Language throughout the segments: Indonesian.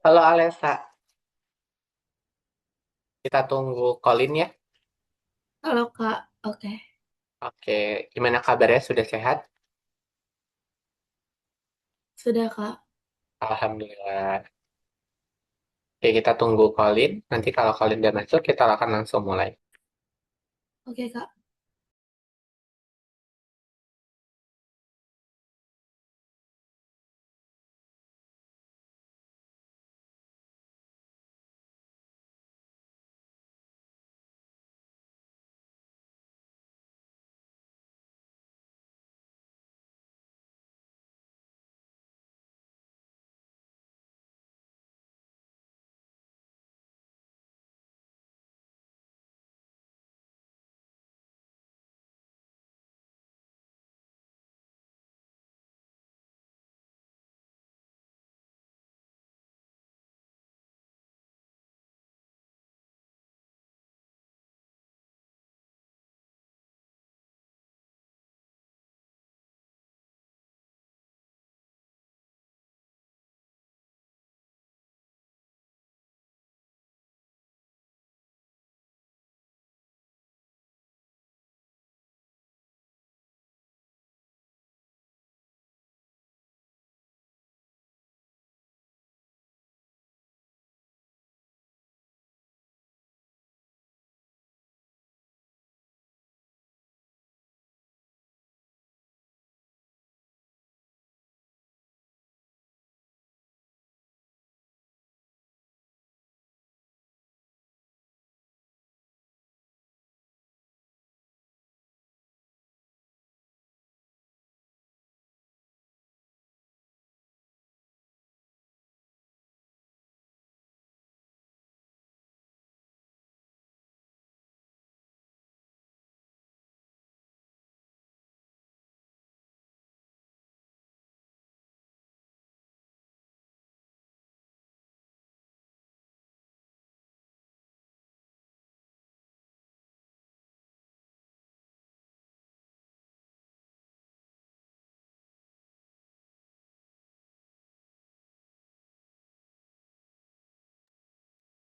Halo Alesa, kita tunggu Colin ya. Halo Kak, oke. Oke, gimana kabarnya? Sudah sehat? Sudah Kak. Alhamdulillah. Oke, kita tunggu Colin. Nanti kalau Colin udah masuk, kita akan langsung mulai. Oke Kak.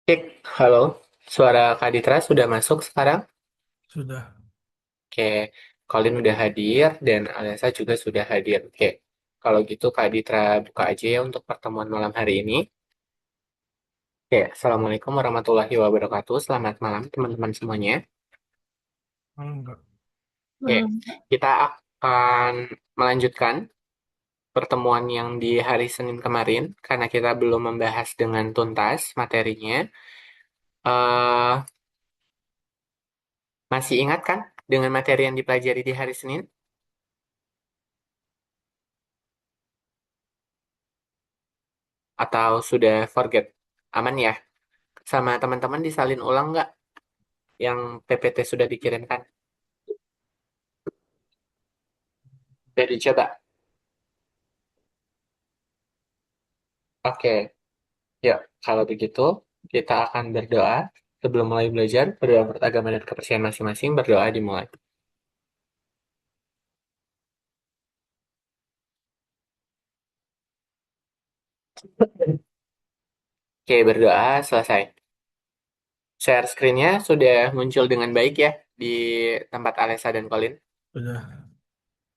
Cek, halo. Suara Kak Ditra sudah masuk sekarang? Sudah. Oke, Colin udah hadir dan Alesa juga sudah hadir. Oke, kalau gitu Kak Ditra buka aja ya untuk pertemuan malam hari ini. Oke, Assalamualaikum warahmatullahi wabarakatuh. Selamat malam teman-teman semuanya. Enggak. Oke, Malam Kak. kita akan melanjutkan pertemuan yang di hari Senin kemarin, karena kita belum membahas dengan tuntas materinya. eh Masih ingat kan dengan materi yang dipelajari di hari Senin? Atau sudah forget? Aman ya? Sama teman-teman disalin ulang nggak yang PPT sudah dikirimkan? Sudah dicoba? Oke, yuk. Kalau begitu, kita akan berdoa sebelum mulai belajar. Berdoa menurut agama dan kepercayaan masing-masing. Berdoa dimulai. Oke, berdoa selesai. Share screen-nya sudah muncul dengan baik ya di tempat Alessa dan Colin. Sudah.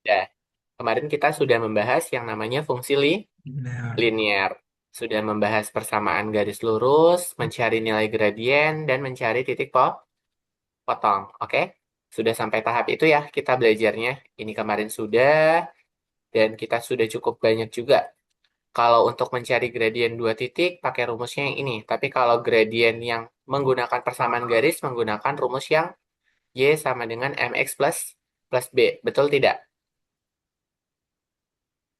Ya, kemarin kita sudah membahas yang namanya fungsi Benar. linear. Sudah membahas persamaan garis lurus, mencari nilai gradien, dan mencari titik potong. Oke? Sudah sampai tahap itu ya kita belajarnya. Ini kemarin sudah, dan kita sudah cukup banyak juga. Kalau untuk mencari gradien dua titik, pakai rumusnya yang ini. Tapi kalau gradien yang menggunakan persamaan garis, menggunakan rumus yang Y sama dengan MX plus B. Betul tidak?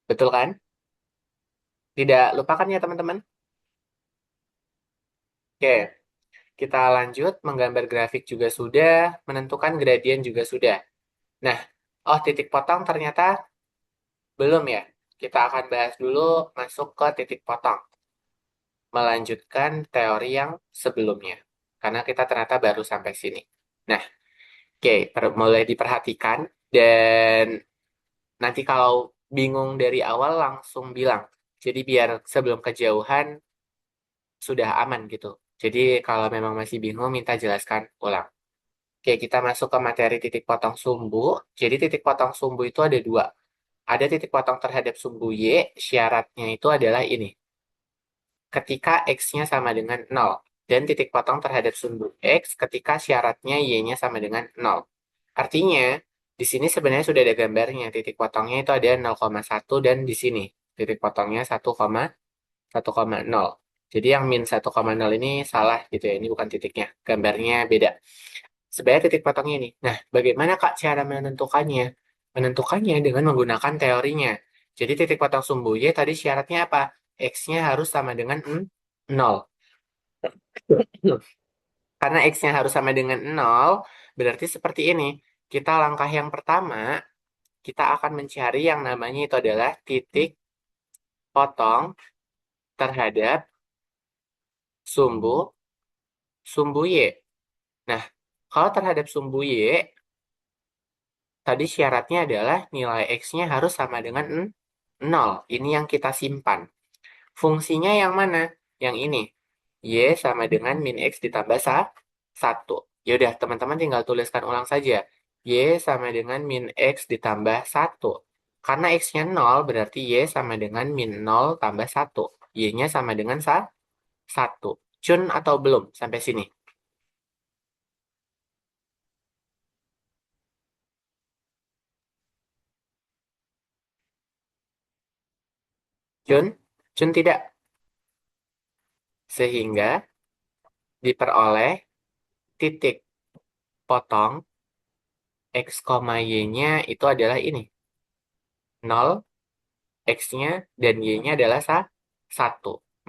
Betul kan? Tidak lupakan ya teman-teman. Oke, kita lanjut. Menggambar grafik juga sudah. Menentukan gradien juga sudah. Nah, oh titik potong ternyata belum ya. Kita akan bahas dulu masuk ke titik potong. Melanjutkan teori yang sebelumnya. Karena kita ternyata baru sampai sini. Nah, oke, mulai diperhatikan. Dan nanti kalau bingung dari awal langsung bilang. Jadi biar sebelum kejauhan sudah aman gitu. Jadi kalau memang masih bingung, minta jelaskan ulang. Oke, kita masuk ke materi titik potong sumbu. Jadi titik potong sumbu itu ada dua. Ada titik potong terhadap sumbu Y, syaratnya itu adalah ini. Ketika X-nya sama dengan 0. Dan titik potong terhadap sumbu X ketika syaratnya Y-nya sama dengan 0. Artinya, di sini sebenarnya sudah ada gambarnya. Titik potongnya itu ada 0,1 dan di sini. Titik potongnya 1,1,0. Jadi yang min 1,0 ini salah gitu ya. Ini bukan titiknya. Gambarnya beda. Sebenarnya titik potongnya ini. Nah, bagaimana Kak cara menentukannya? Menentukannya dengan menggunakan teorinya. Jadi titik potong sumbu Y tadi syaratnya apa? X-nya harus sama dengan 0. Karena X-nya harus sama dengan 0, berarti seperti ini. Kita langkah yang pertama, kita akan mencari yang namanya itu adalah titik potong terhadap sumbu sumbu Y. Nah, kalau terhadap sumbu Y, tadi syaratnya adalah nilai X-nya harus sama dengan 0. Ini yang kita simpan. Fungsinya yang mana? Yang ini. Y sama dengan min X ditambah 1. Yaudah, teman-teman tinggal tuliskan ulang saja. Y sama dengan min X ditambah 1. Karena X-nya 0, berarti Y sama dengan min 0 tambah 1. Y-nya sama dengan 1. Cun atau belum sampai sini? Cun? Cun tidak. Sehingga diperoleh titik potong X, Y-nya itu adalah ini. 0, X-nya dan Y-nya adalah 1.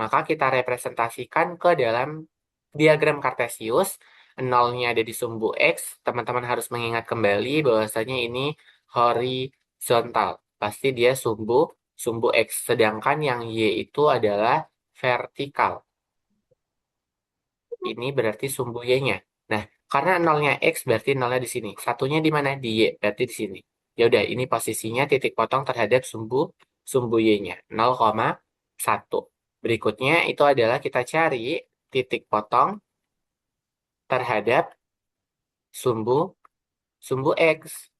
Maka kita representasikan ke dalam diagram Kartesius. 0-nya ada di sumbu X. Teman-teman harus mengingat kembali bahwasanya ini horizontal. Pasti dia sumbu X. Sedangkan yang Y itu adalah vertikal. Ini berarti sumbu Y-nya. Nah, karena 0-nya X berarti 0-nya di sini. Satunya di mana? Di Y, berarti di sini. Ya udah, ini posisinya titik potong terhadap sumbu Y-nya 0,1. Berikutnya itu adalah kita cari titik potong terhadap sumbu sumbu X.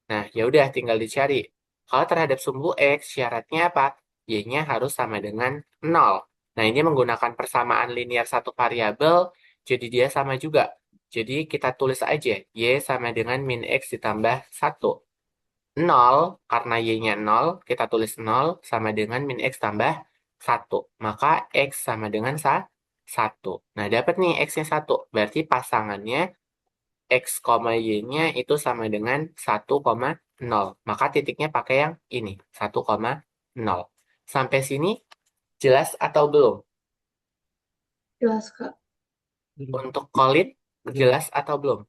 Nah, ya udah tinggal dicari. Kalau terhadap sumbu X syaratnya apa? Y-nya harus sama dengan 0. Nah, ini menggunakan persamaan linear satu variabel, jadi dia sama juga. Jadi kita tulis aja, Y sama dengan min X ditambah 1. 0, karena Y-nya 0, kita tulis 0 sama dengan min X tambah 1. Maka X sama dengan 1. Nah, dapat nih X-nya 1. Berarti pasangannya X, Y-nya itu sama dengan 1,0. Maka titiknya pakai yang ini, 1,0. Sampai sini jelas atau belum? Jelas, Kak. Belum. Untuk Khalid, Belum. jelas atau belum?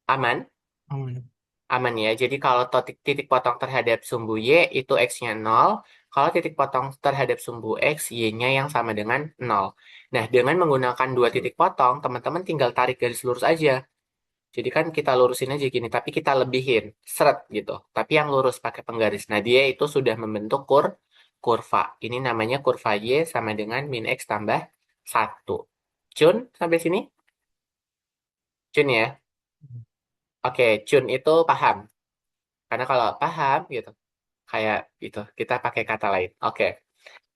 Aman? Aman. Aman ya. Jadi kalau titik potong terhadap sumbu Y itu X-nya 0. Kalau titik potong terhadap sumbu X, Y-nya yang sama dengan 0. Nah, dengan menggunakan dua titik potong, teman-teman tinggal tarik garis lurus aja. Jadi kan kita lurusin aja gini, tapi kita lebihin, seret gitu. Tapi yang lurus pakai penggaris. Nah, dia itu sudah membentuk kurva. Ini namanya kurva Y sama dengan min X tambah 1. Cun, sampai sini? Cun ya? Oke, Cun itu paham. Karena kalau paham gitu, kayak gitu, kita pakai kata lain. Oke,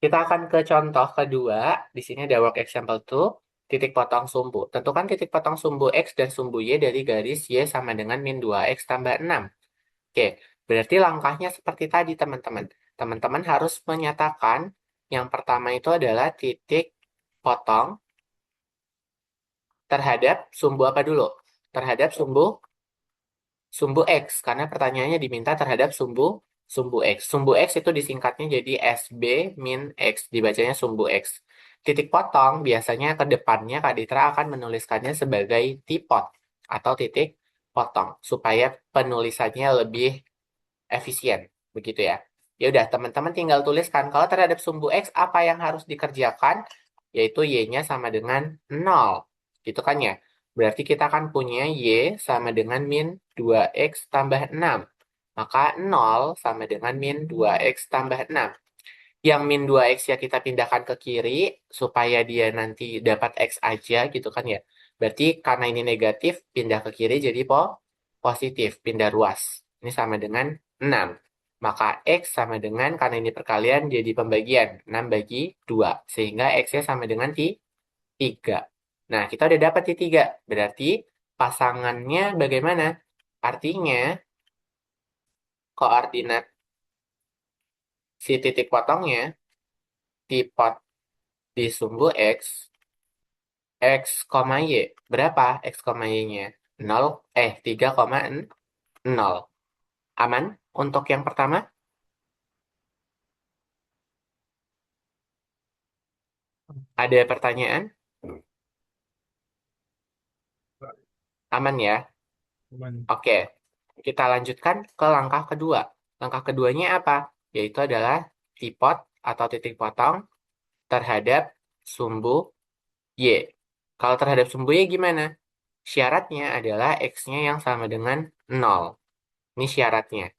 kita akan ke contoh kedua. Di sini ada work example 2, titik potong sumbu. Tentukan titik potong sumbu X dan sumbu Y dari garis Y sama dengan min 2X tambah 6. Oke, berarti langkahnya seperti tadi teman-teman. Teman-teman harus menyatakan yang pertama itu adalah titik potong terhadap sumbu apa dulu? Terhadap sumbu sumbu X, karena pertanyaannya diminta terhadap sumbu sumbu X. Sumbu X itu disingkatnya jadi SB min X, dibacanya sumbu X. Titik potong biasanya ke depannya Kak Ditra akan menuliskannya sebagai tipot atau titik potong supaya penulisannya lebih efisien, begitu ya. Ya udah, teman-teman tinggal tuliskan kalau terhadap sumbu X apa yang harus dikerjakan, yaitu Y-nya sama dengan 0. Gitu kan ya. Berarti kita akan punya Y sama dengan min 2X tambah 6. Maka 0 sama dengan min 2X tambah 6. Yang min 2x ya kita pindahkan ke kiri supaya dia nanti dapat x aja gitu kan ya. Berarti karena ini negatif, pindah ke kiri jadi positif, pindah ruas. Ini sama dengan 6. Maka x sama dengan, karena ini perkalian jadi pembagian. 6 bagi 2. Sehingga x-nya sama dengan 3. Nah, kita udah dapat di 3. Berarti pasangannya bagaimana? Artinya koordinat si titik potongnya di di sumbu x, x, y. Berapa x, y-nya? 0, 3,0. Aman untuk yang pertama? Ada pertanyaan? Aman ya? Aman. Oke, kita lanjutkan ke langkah kedua. Langkah keduanya apa? Yaitu adalah tipot atau titik potong terhadap sumbu y. Kalau terhadap sumbu y gimana? Syaratnya adalah x-nya yang sama dengan 0. Ini syaratnya.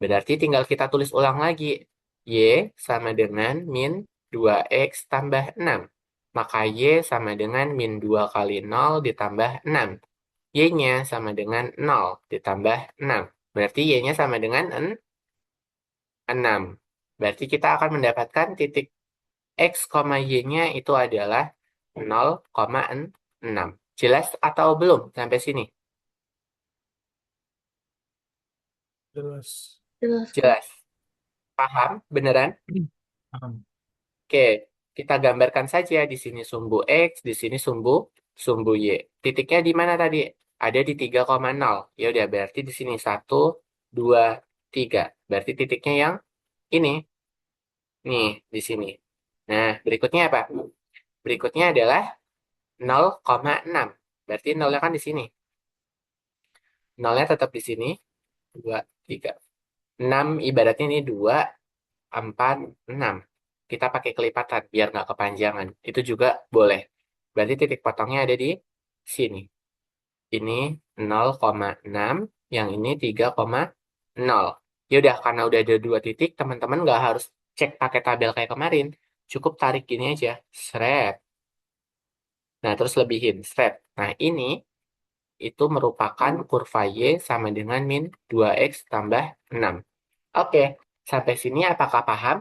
Berarti tinggal kita tulis ulang lagi. Y sama dengan min 2x tambah 6. Maka Y sama dengan min 2 kali 0 ditambah 6. Y-nya sama dengan 0 ditambah 6. Berarti Y-nya sama dengan 6. Berarti kita akan mendapatkan titik X, Y-nya itu adalah 0,6. Jelas atau belum sampai sini? Jelas. Jelas, Kak. Jelas. Paham? Beneran? Paham. Oke, kita gambarkan saja di sini sumbu X, di sini sumbu Y. Titiknya di mana tadi? Ada di 3,0. Ya udah, berarti di sini 1, 2, 3. Berarti titiknya yang ini. Nih, di sini. Nah, berikutnya apa? Berikutnya adalah 0,6. Berarti nolnya kan di sini. Nolnya tetap di sini. 2, 3. 6 ibaratnya ini 2, 4, 6. Kita pakai kelipatan biar nggak kepanjangan. Itu juga boleh. Berarti titik potongnya ada di sini. Ini 0,6, yang ini 3,0. Ya udah, karena udah ada dua titik, teman-teman nggak harus cek pakai tabel kayak kemarin. Cukup tarik gini aja. Seret. Nah, terus lebihin. Seret. Nah, ini itu merupakan kurva Y sama dengan min 2X tambah 6. Oke, sampai sini apakah paham?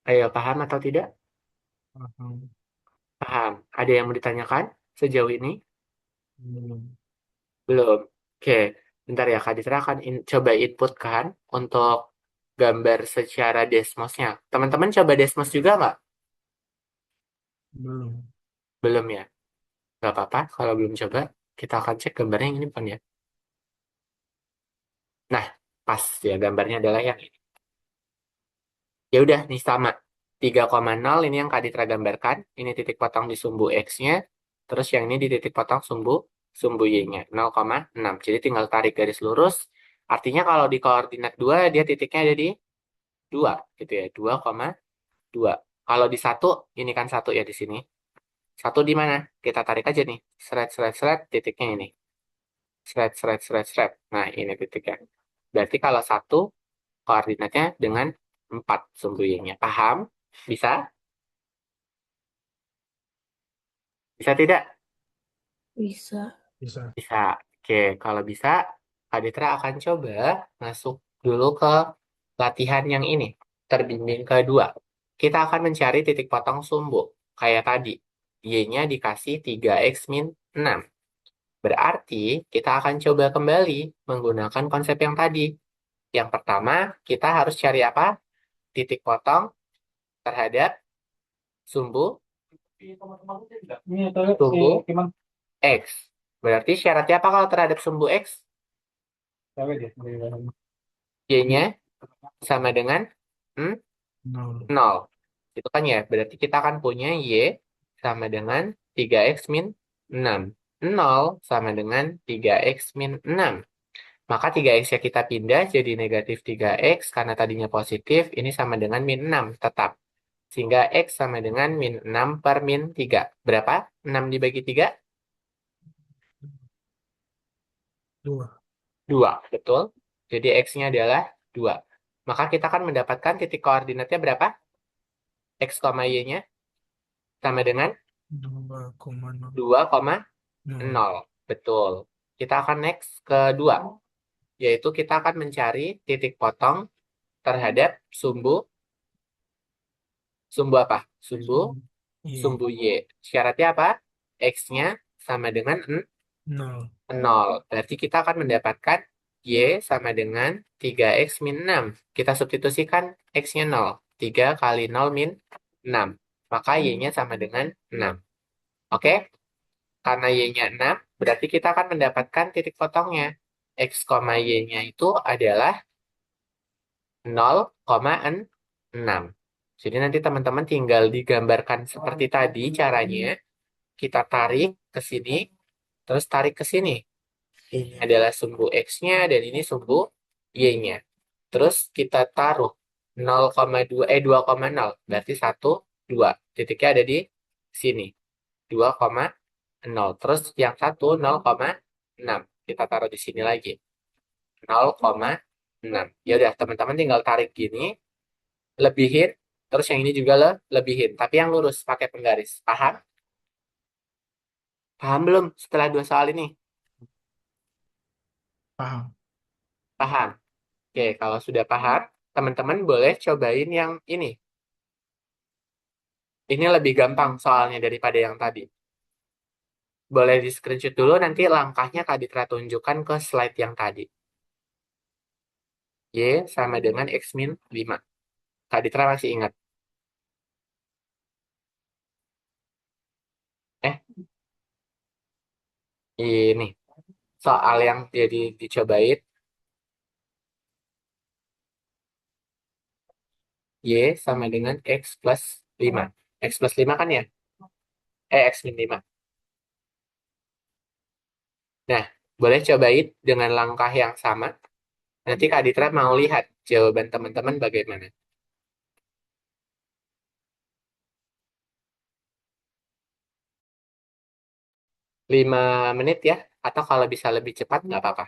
Ayo, paham atau tidak? Paham. Paham. Ada yang mau ditanyakan sejauh ini? Belum. Belum. Oke, bentar ya Kak Ditra akan coba inputkan untuk gambar secara Desmosnya. Teman-teman coba Desmos juga nggak? Belum. Belum ya? Nggak apa-apa kalau belum coba. Kita akan cek gambarnya yang ini bukan ya? Nah, pas ya gambarnya adalah yang ini. Ya udah, nih sama. 3,0 ini yang Kak Ditra gambarkan. Ini titik potong di sumbu X-nya. Terus yang ini di titik potong sumbu Y-nya. 0,6. Jadi tinggal tarik garis lurus. Artinya kalau di koordinat 2, dia titiknya ada di 2 gitu ya, 2,2. Kalau di satu, ini kan satu ya di sini. Satu di mana? Kita tarik aja nih. Seret, seret, seret, titiknya ini. Seret, seret, seret, seret. Nah, ini titiknya. Berarti kalau satu, koordinatnya dengan 4 sumbu-nya. Paham? Bisa? Bisa tidak? Bisa. Bisa. Bisa. Oke, kalau bisa, Kak Ditra akan coba masuk dulu ke latihan yang ini. Terbimbing kedua. Kita akan mencari titik potong sumbu. Kayak tadi. Y-nya dikasih 3x min 6. Berarti kita akan coba kembali menggunakan konsep yang tadi. Yang pertama, kita harus cari apa? Titik potong terhadap sumbu sumbu X. Berarti syaratnya apa kalau terhadap sumbu X? Y-nya sama dengan 0. 0. Itu kan ya, berarti kita akan punya Y sama dengan 3X min 6. 0 sama dengan 3X min 6. Maka 3X ya kita pindah jadi negatif 3X karena tadinya positif, ini sama dengan min 6 tetap. Sehingga X sama dengan min 6 per min 3. Berapa? 6 dibagi 3? 2. 2, betul. Jadi X-nya adalah 2. Maka kita akan mendapatkan titik koordinatnya berapa? X, Y-nya sama dengan 2,0. 2,0. Betul. Kita akan next ke 2, yaitu kita akan mencari titik potong terhadap sumbu sumbu apa? Sumbu Y. sumbu Y. Syaratnya apa? X-nya sama dengan 0. 0. Berarti kita akan mendapatkan Y sama dengan 3X min 6. Kita substitusikan X-nya 0. 3 kali 0 min 6. Maka Y-nya sama dengan 6. Oke? Karena Y-nya 6, berarti kita akan mendapatkan titik potongnya. X, Y-nya itu adalah 0,6. Jadi nanti teman-teman tinggal digambarkan seperti tadi caranya. Kita tarik ke sini, terus tarik ke sini. Ini adalah sumbu X-nya dan ini sumbu Y-nya. Terus kita taruh 2,0. Berarti 1, 2. Titiknya ada di sini. 2,0. Terus yang satu 0,6. Kita taruh di sini lagi. 0,6. Ya udah, teman-teman tinggal tarik gini, lebihin, terus yang ini juga lebihin. Tapi yang lurus pakai penggaris. Paham? Paham belum setelah 2 soal ini? Paham. Paham. Oke, kalau sudah paham, teman-teman boleh cobain yang ini. Ini lebih gampang soalnya daripada yang tadi. Boleh di screenshot dulu, nanti langkahnya Kak Ditra tunjukkan ke slide yang tadi. Y sama dengan X min 5. Kak Ditra masih ingat? Eh, ini. Soal yang jadi dicobain, Y sama dengan X plus 5. X plus 5 kan ya? X min 5. Nah, boleh cobain dengan langkah yang sama. Nanti Kak Ditra mau lihat jawaban teman-teman bagaimana. 5 menit ya, atau kalau bisa lebih cepat nggak apa-apa.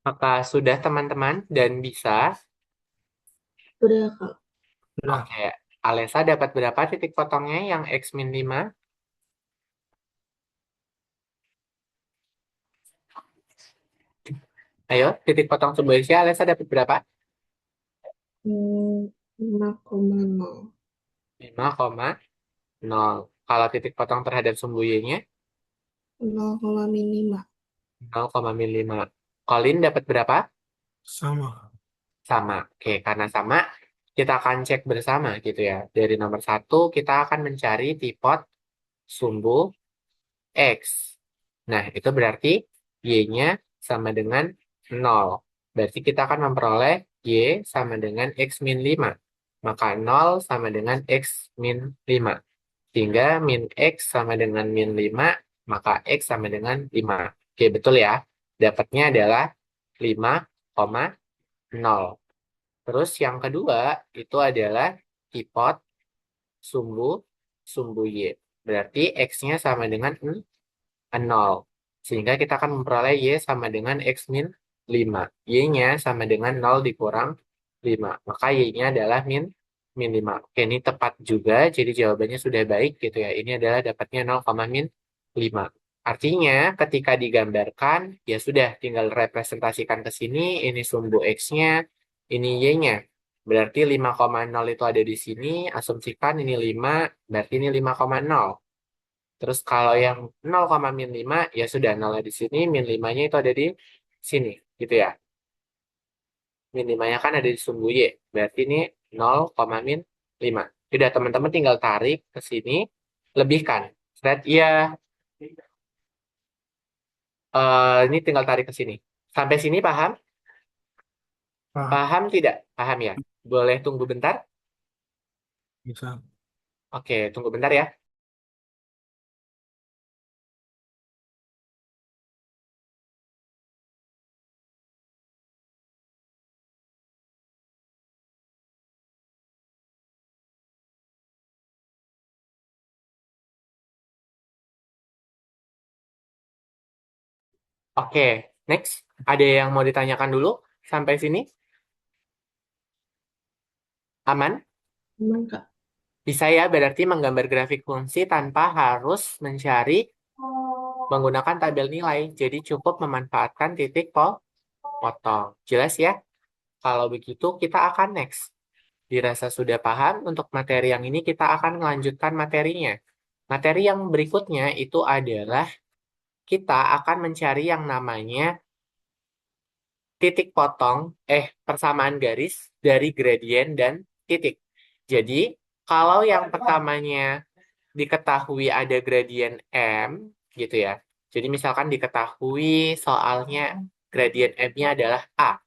Maka sudah teman-teman dan bisa. Udah, Kak. Sudah. Oke, Alesa dapat berapa titik potongnya yang X min 5? Ayo, titik potong sebuah isi Alesa dapat berapa? 5,0. 5,0. Kalau titik potong terhadap sumbu Y-nya 0,5. 0,5. Colin dapat berapa? Sama. Sama. Oke, karena sama, kita akan cek bersama gitu ya. Dari nomor satu, kita akan mencari tipot sumbu X. Nah, itu berarti Y-nya sama dengan 0. Berarti kita akan memperoleh Y sama dengan X min 5. Maka 0 sama dengan X min 5. Sehingga min X sama dengan min 5, maka X sama dengan 5. Oke, betul ya. Dapatnya adalah 5,0. Terus yang kedua, itu adalah tipot sumbu sumbu Y. Berarti X-nya sama dengan 0. Sehingga kita akan memperoleh Y sama dengan X min 5. Y-nya sama dengan 0 dikurang 5. Maka Y-nya adalah min 5. Oke, ini tepat juga. Jadi jawabannya sudah baik gitu ya. Ini adalah dapatnya 0, min 5. Artinya ketika digambarkan, ya sudah tinggal representasikan ke sini. Ini sumbu X-nya, ini Y-nya. Berarti 5,0 itu ada di sini. Asumsikan ini 5, berarti ini 5,0. Terus kalau yang 0, min 5, ya sudah 0 di sini, min 5-nya itu ada di sini, gitu ya. Min 5-nya kan ada di sumbu Y. Berarti ini 0, min 5. Sudah teman-teman tinggal tarik ke sini, lebihkan. Set, iya, ini tinggal tarik ke sini. Sampai sini paham? Paham. Paham tidak? Paham ya? Boleh tunggu bentar? Bisa. Oke, tunggu bentar ya. Oke, next. Ada yang mau ditanyakan dulu? Sampai sini? Aman? Aman, Kak. Bisa ya, berarti menggambar grafik fungsi tanpa harus mencari menggunakan tabel nilai. Jadi cukup memanfaatkan titik potong. Jelas ya? Kalau begitu kita akan next. Dirasa sudah paham, untuk materi yang ini kita akan melanjutkan materinya. Materi yang berikutnya itu adalah kita akan mencari yang namanya titik potong, persamaan garis dari gradien dan titik. Jadi, kalau yang pertamanya diketahui ada gradien M, gitu ya. Jadi misalkan diketahui soalnya gradien M-nya adalah A.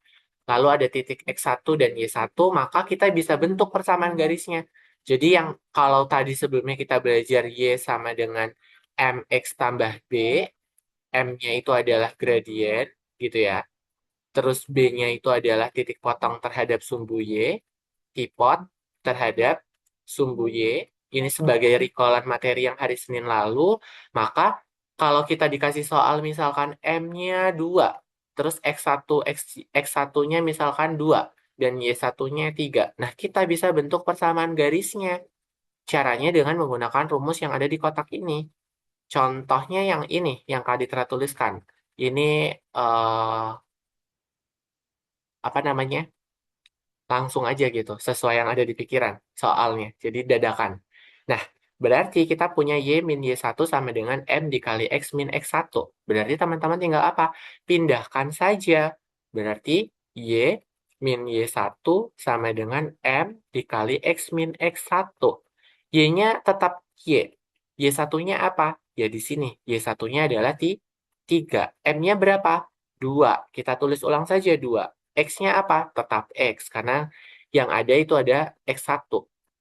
Lalu ada titik X1 dan Y1, maka kita bisa bentuk persamaan garisnya. Jadi yang kalau tadi sebelumnya kita belajar Y sama dengan MX tambah B, M-nya itu adalah gradien, gitu ya. Terus B-nya itu adalah titik potong terhadap sumbu Y, tipot terhadap sumbu Y. Ini sebagai recallan materi yang hari Senin lalu, maka kalau kita dikasih soal misalkan M-nya 2, terus X1-nya misalkan 2, dan Y1-nya 3. Nah, kita bisa bentuk persamaan garisnya. Caranya dengan menggunakan rumus yang ada di kotak ini. Contohnya yang ini, yang Kak Ditra tuliskan. Ini, apa namanya? Langsung aja gitu, sesuai yang ada di pikiran soalnya. Jadi dadakan. Nah, berarti kita punya Y min Y1 sama dengan M dikali X min X1. Berarti teman-teman tinggal apa? Pindahkan saja. Berarti Y min Y1 sama dengan M dikali X min X1. Y-nya tetap Y. Y1-nya apa? Ya di sini. Y1-nya adalah 3. M-nya berapa? 2. Kita tulis ulang saja 2. X-nya apa? Tetap X, karena yang ada itu ada X1.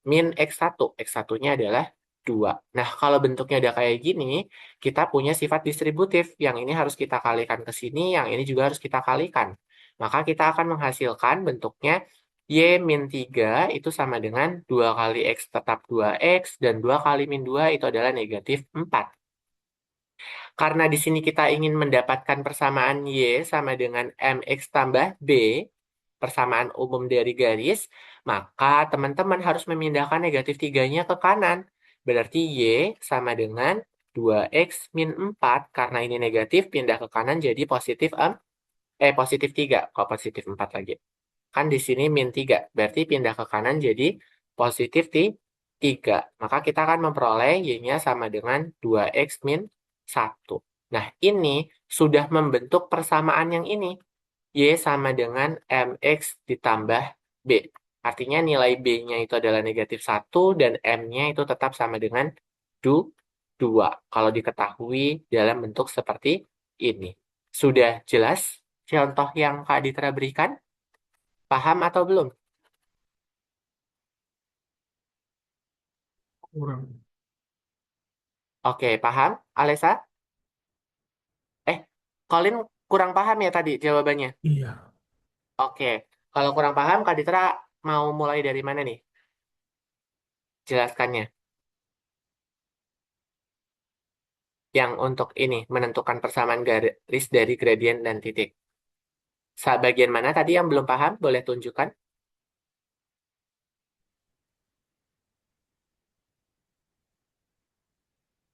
Min X1. X1-nya adalah 2. Nah, kalau bentuknya udah kayak gini, kita punya sifat distributif. Yang ini harus kita kalikan ke sini, yang ini juga harus kita kalikan. Maka kita akan menghasilkan bentuknya Y min 3 itu sama dengan 2 kali X tetap 2X, dan 2 kali min 2 itu adalah negatif 4. Karena di sini kita ingin mendapatkan persamaan Y sama dengan MX tambah B, persamaan umum dari garis, maka teman-teman harus memindahkan negatif 3-nya ke kanan. Berarti Y sama dengan 2X min 4, karena ini negatif, pindah ke kanan jadi positif positif 3. Kok positif 4 lagi? Kan di sini min 3, berarti pindah ke kanan jadi positif 3. Maka kita akan memperoleh Y-nya sama dengan 2X min 1. Nah, ini sudah membentuk persamaan yang ini. Y sama dengan MX ditambah B. Artinya nilai B-nya itu adalah negatif 1 dan M-nya itu tetap sama dengan 2. Kalau diketahui dalam bentuk seperti ini. Sudah jelas contoh yang Kak Ditra berikan? Paham atau belum? Kurang. Oke, paham, Alesa? Eh, Colin kurang paham ya tadi jawabannya? Iya. Oke, kalau kurang paham, Kak Ditra mau mulai dari mana nih? Jelaskannya. Yang untuk ini, menentukan persamaan garis dari gradien dan titik. Bagian mana tadi yang belum paham? Boleh tunjukkan?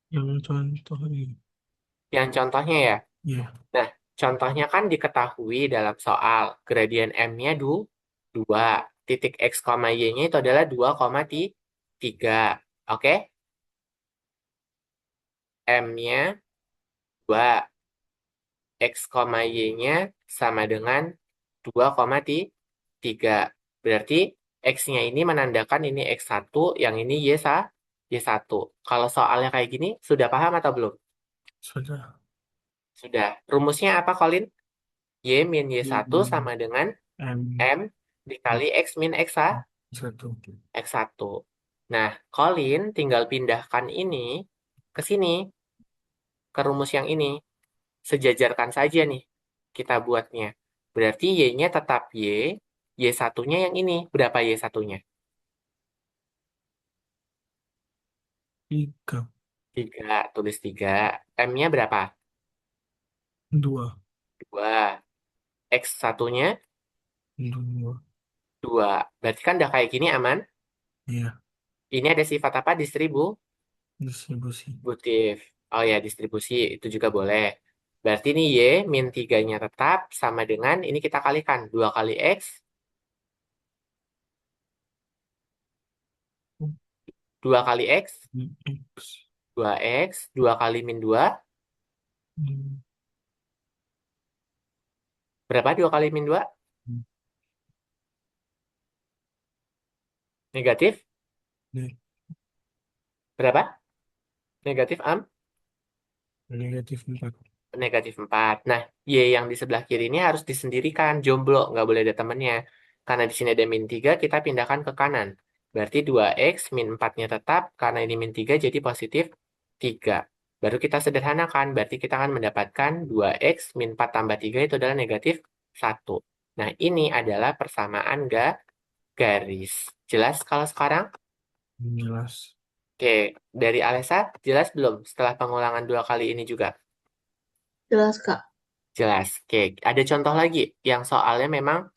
Yang contoh ini. Yang contohnya ya. Iya. Nah, contohnya kan diketahui dalam soal. Gradien M-nya 2. Titik X, Y-nya itu adalah 2,3. Oke? M-nya 2. X, Y-nya sama dengan 2,3. Berarti X-nya ini menandakan ini X1, yang ini Y1. Kalau soalnya kayak gini, sudah paham atau belum? Sudah. Sudah. Rumusnya apa, Colin? Y min Y1 Ini sama dengan M M dikali X min satu. X1. Nah, Colin tinggal pindahkan ini ke sini, ke rumus yang ini. Sejajarkan saja nih kita buatnya. Berarti Y-nya tetap Y, Y1-nya yang ini. Berapa Y1-nya? 3. 3, tulis 3. M-nya berapa? 2. 2. X1-nya 2. 2. Berarti kan udah kayak gini aman. Iya. Ini ada sifat apa? Distribusi. Distributif. Oh ya, distribusi itu juga boleh. Berarti ini Y min 3-nya tetap sama dengan, ini kita kalikan. 2 kali X, 2 kali X, X. 2X, 2 kali min 2. Berapa 2 kali min 2? Negatif? Berapa? Negatif Negatif 4. negatif 4. Nah, Y yang di sebelah kiri ini harus disendirikan, jomblo, nggak boleh ada temennya. Karena di sini ada min 3, kita pindahkan ke kanan. Berarti 2X min 4-nya tetap, karena ini min 3 jadi positif 3. Baru kita sederhanakan, berarti kita akan mendapatkan 2X min 4 tambah 3 itu adalah negatif 1. Nah, ini adalah persamaan garis. Jelas kalau sekarang? Jelas. Oke, dari Alessa, jelas belum setelah pengulangan 2 kali ini juga? Jelas, Kak. Jelas. Oke, ada contoh lagi yang soalnya memang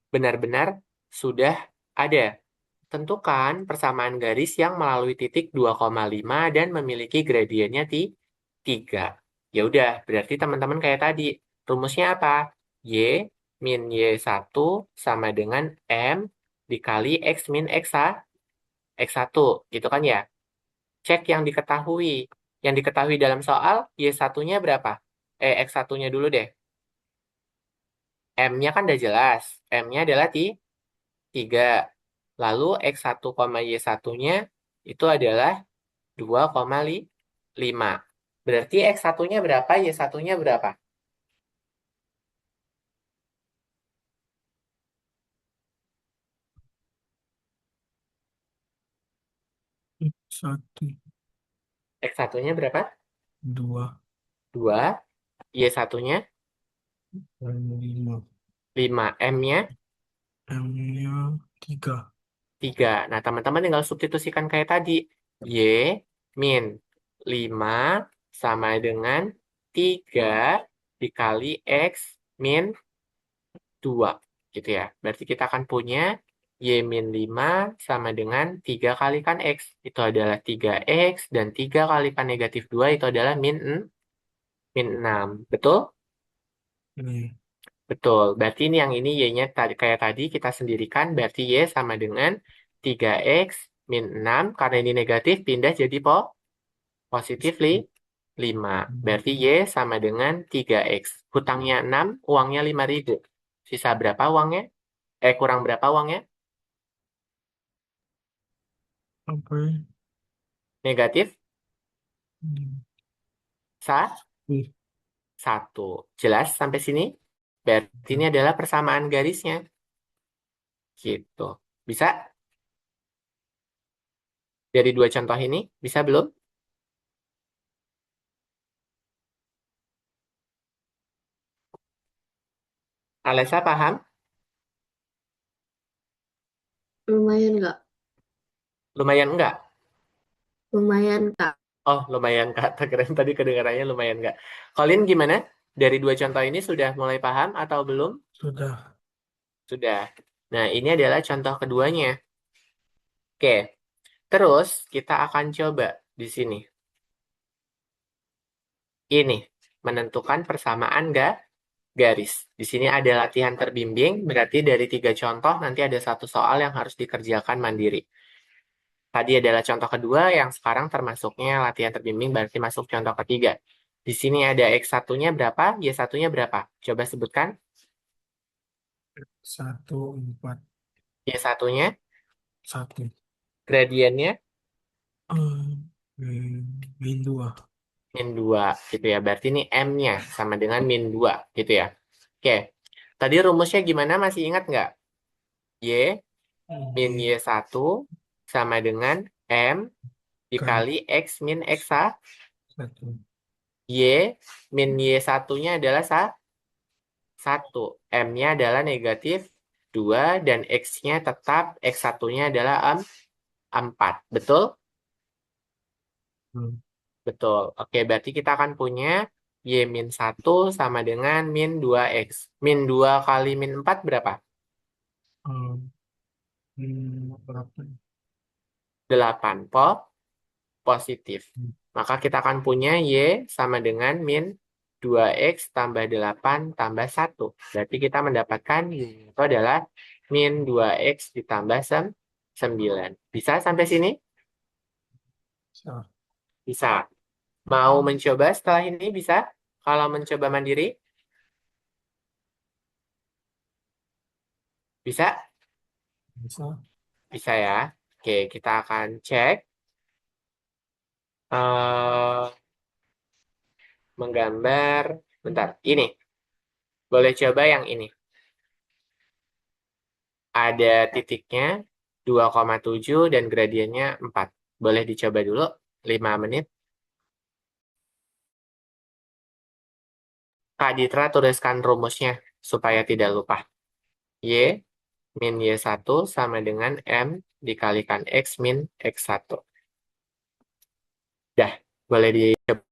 benar-benar sudah ada. Tentukan persamaan garis yang melalui titik 2,5 dan memiliki gradiennya 3. Ya udah, berarti teman-teman kayak tadi. Rumusnya apa? Y min Y1 sama dengan M dikali X min X1. Gitu kan ya? Cek yang diketahui. Yang diketahui dalam soal, Y1-nya berapa? X1-nya dulu deh. M-nya kan udah jelas. M-nya adalah 3. Lalu X1, Y1-nya itu adalah 2,5. Berarti X1-nya berapa, Y1-nya berapa? Satu. X1-nya berapa? 2. 2. Y1-nya 5. 5. M-nya M-nya 3. 3. Nah, teman-teman tinggal substitusikan kayak tadi. Y min 5 sama dengan 3 dikali X min 2. Gitu ya. Berarti kita akan punya Y min 5 sama dengan 3 kalikan X. Itu adalah 3X dan 3 kalikan negatif 2 itu adalah min 6. Betul? Ini. Betul. Berarti ini yang ini Y-nya tadi, kayak tadi kita sendirikan. Berarti Y sama dengan 3X min 6. Karena ini negatif, pindah jadi positif 5. Berarti Y sama dengan 3X. Hutangnya 6, uangnya 5.000. Sisa berapa uangnya? Kurang berapa uangnya? Apa ya? Negatif Hmm. sa Ih, 1. Jelas sampai sini? Berarti ini adalah persamaan garisnya. Gitu. Bisa? Dari dua contoh ini, bisa belum? Alesa paham? Lumayan nggak? Lumayan enggak? Lumayan, Kak. Oh, lumayan Kak. Keren tadi kedengarannya lumayan enggak. Colin gimana? Dari dua contoh ini sudah mulai paham atau belum? sudah. Sudah. Nah, ini adalah contoh keduanya. Oke. Terus kita akan coba di sini. Ini menentukan persamaan garis. Di sini ada latihan terbimbing, berarti dari 3 contoh nanti ada 1 soal yang harus dikerjakan mandiri. Tadi adalah contoh kedua, yang sekarang termasuknya latihan terbimbing, berarti masuk contoh ketiga. Di sini ada X1-nya berapa, Y1-nya berapa? Coba sebutkan. 1, 4, Y1-nya, 1. gradiennya, Min 2. min 2, gitu ya. Berarti ini M-nya sama dengan min 2, gitu ya. Oke, tadi rumusnya gimana, masih ingat nggak? Y min Y Y1 sama dengan M kali dikali X min X 1. Y min Y1-nya adalah 1. M-nya adalah negatif 2 dan X-nya tetap X1-nya adalah 4. Betul? Hmm. Betul. Oke, berarti kita akan punya Y min 1 sama dengan min 2X. Min 2 kali min 4 berapa? Berapa? 8. Positif. Maka kita akan punya Y sama dengan min 2X tambah 8 tambah 1. Berarti kita mendapatkan Y itu adalah min 2X ditambah 9. Bisa sampai sini? Salah. Bisa. Mau mencoba setelah ini bisa? Kalau mencoba mandiri? Bisa? Bisa. Bisa ya. Oke, kita akan cek. eh Menggambar. Bentar, ini. Boleh coba yang ini. Ada titiknya 2,7 dan gradiennya 4. Boleh dicoba dulu 5 menit. Kak Ditra tuliskan rumusnya supaya tidak lupa. Y min Y1 sama dengan M dikalikan X min X1. Dah, boleh dicoba.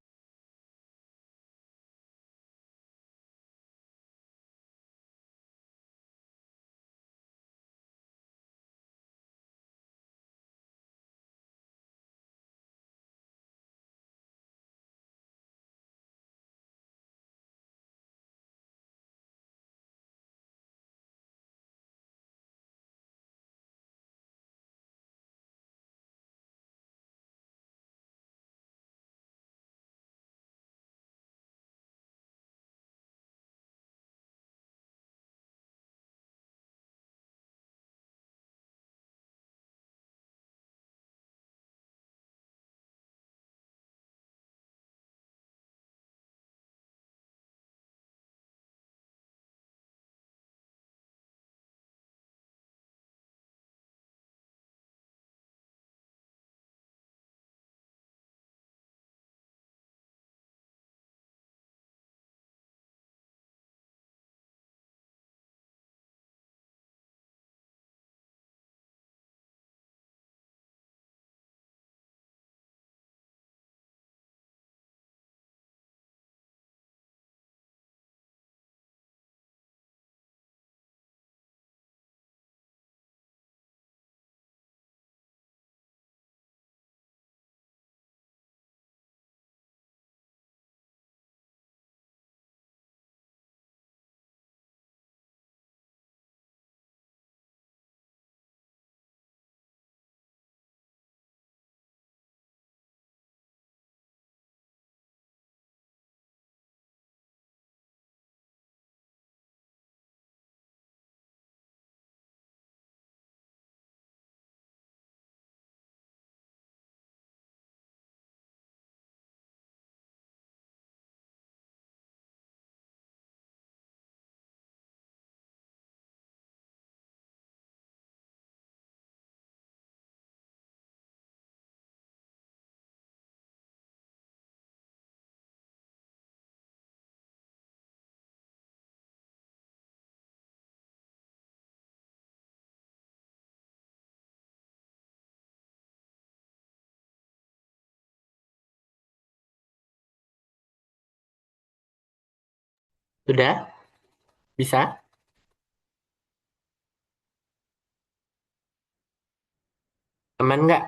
Sudah? Bisa? Aman nggak?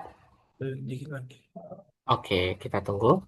Dikit lagi. Oke, kita tunggu.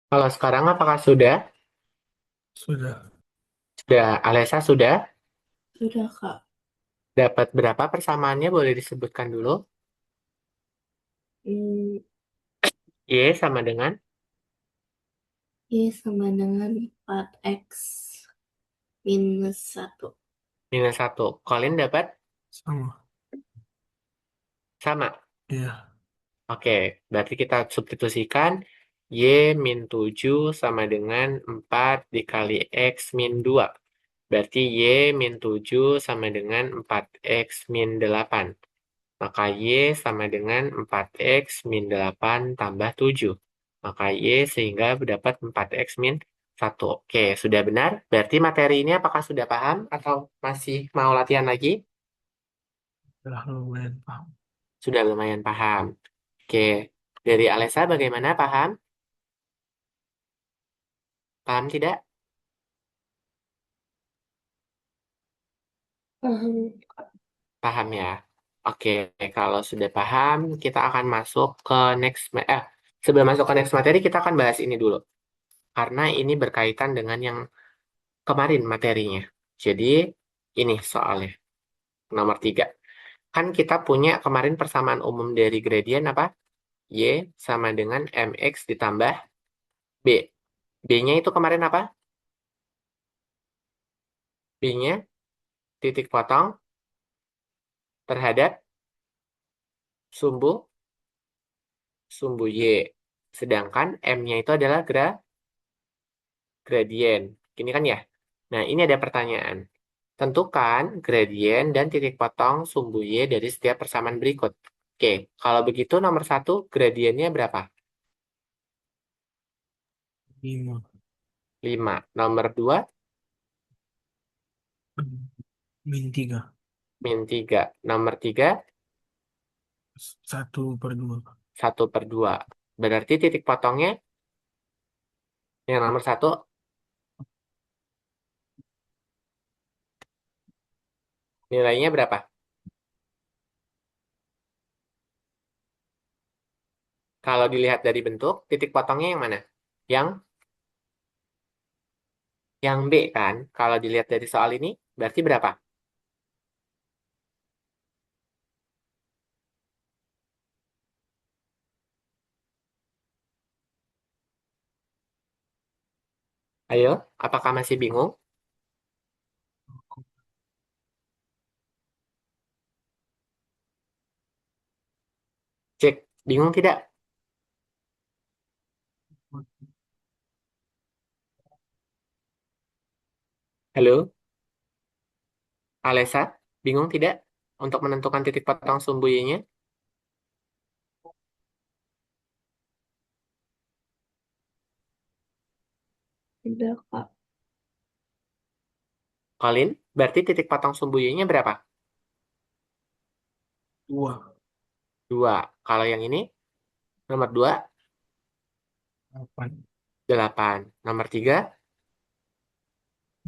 Kalau sekarang apakah sudah? Sudah. Sudah. Alesa sudah? Sudah, Kak. Dapat berapa persamaannya boleh disebutkan dulu? Hmm, Y sama dengan Y sama dengan 4X minus 1. minus satu. Colin dapat Sama. sama. Iya. Oke, berarti kita substitusikan Y min 7 sama dengan 4 dikali X min 2. Berarti Y min 7 sama dengan 4X min 8. Maka Y sama dengan 4X min 8 tambah 7. Maka Y sehingga dapat 4X min 1. Oke, sudah benar. Berarti materi ini apakah sudah paham atau masih mau latihan lagi? Sudah lumayan paham. Sudah lumayan paham. Oke, dari Alessa bagaimana paham? Paham tidak? Paham. Paham ya. Oke, kalau sudah paham, kita akan masuk ke sebelum masuk ke next materi, kita akan bahas ini dulu. Karena ini berkaitan dengan yang kemarin materinya. Jadi, ini soalnya. Nomor 3. Kan kita punya kemarin persamaan umum dari gradien apa? Y sama dengan mx ditambah b. B-nya itu kemarin apa? B-nya titik potong terhadap sumbu sumbu Y. Sedangkan M-nya itu adalah gradien. Gini kan ya? Nah, ini ada pertanyaan. Tentukan gradien dan titik potong sumbu Y dari setiap persamaan berikut. Oke, kalau begitu nomor 1 gradiennya berapa? 5. 5. Nomor 2 Min 3. min 3. Nomor 3 1/2. 1/2. Berarti titik potongnya yang nomor 1 nilainya berapa? Kalau dilihat dari bentuk, titik potongnya yang mana? Yang yang B kan? Kalau dilihat dari soal ini, berarti berapa? Ayo, apakah masih bingung? Cek, bingung tidak? Halo, Alesa, bingung tidak untuk menentukan titik potong sumbu Y-nya? Udah, Kak. Colin, berarti titik potong sumbu Y-nya berapa? 2. 2. Kalau yang ini, nomor 2, 8. 8. Nomor 3,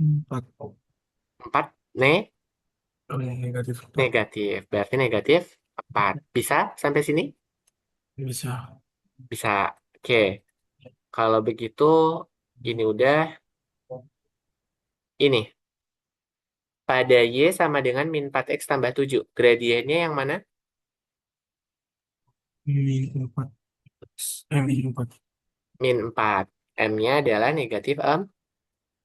4. 4, Oh, yang negatif 4. negatif. Berarti negatif 4. Bisa sampai sini? Bisa. Bisa. Oke, kalau begitu, ini udah. Ini, pada Y sama dengan min 4X tambah 7. Gradiennya yang mana? -4. -4. Min 4. M-nya adalah negatif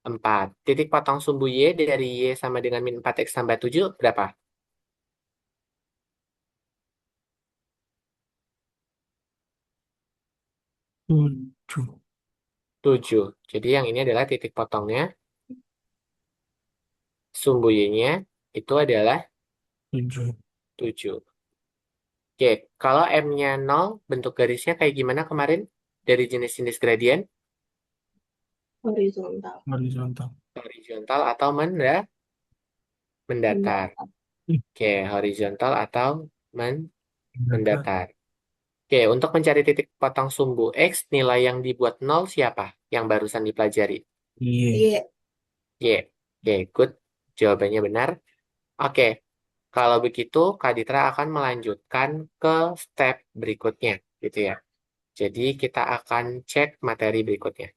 4. Titik potong sumbu Y dari Y sama dengan min 4X tambah 7 berapa? 7. 7. Jadi yang ini adalah titik potongnya. Sumbu Y-nya itu adalah 7. 7. Oke, kalau M-nya 0, bentuk garisnya kayak gimana kemarin? Dari jenis-jenis gradien? Horizontal. Horizontal. Horizontal atau mendatar. Mendatar. Oke, horizontal atau Datar. mendatar. Oke, untuk mencari titik potong sumbu X, nilai yang dibuat 0 siapa? Yang barusan dipelajari. Iya. Iya. Y. Oke, good. Jawabannya benar. Oke, kalau begitu Kak Ditra akan melanjutkan ke step berikutnya, gitu ya. Jadi kita akan cek materi berikutnya.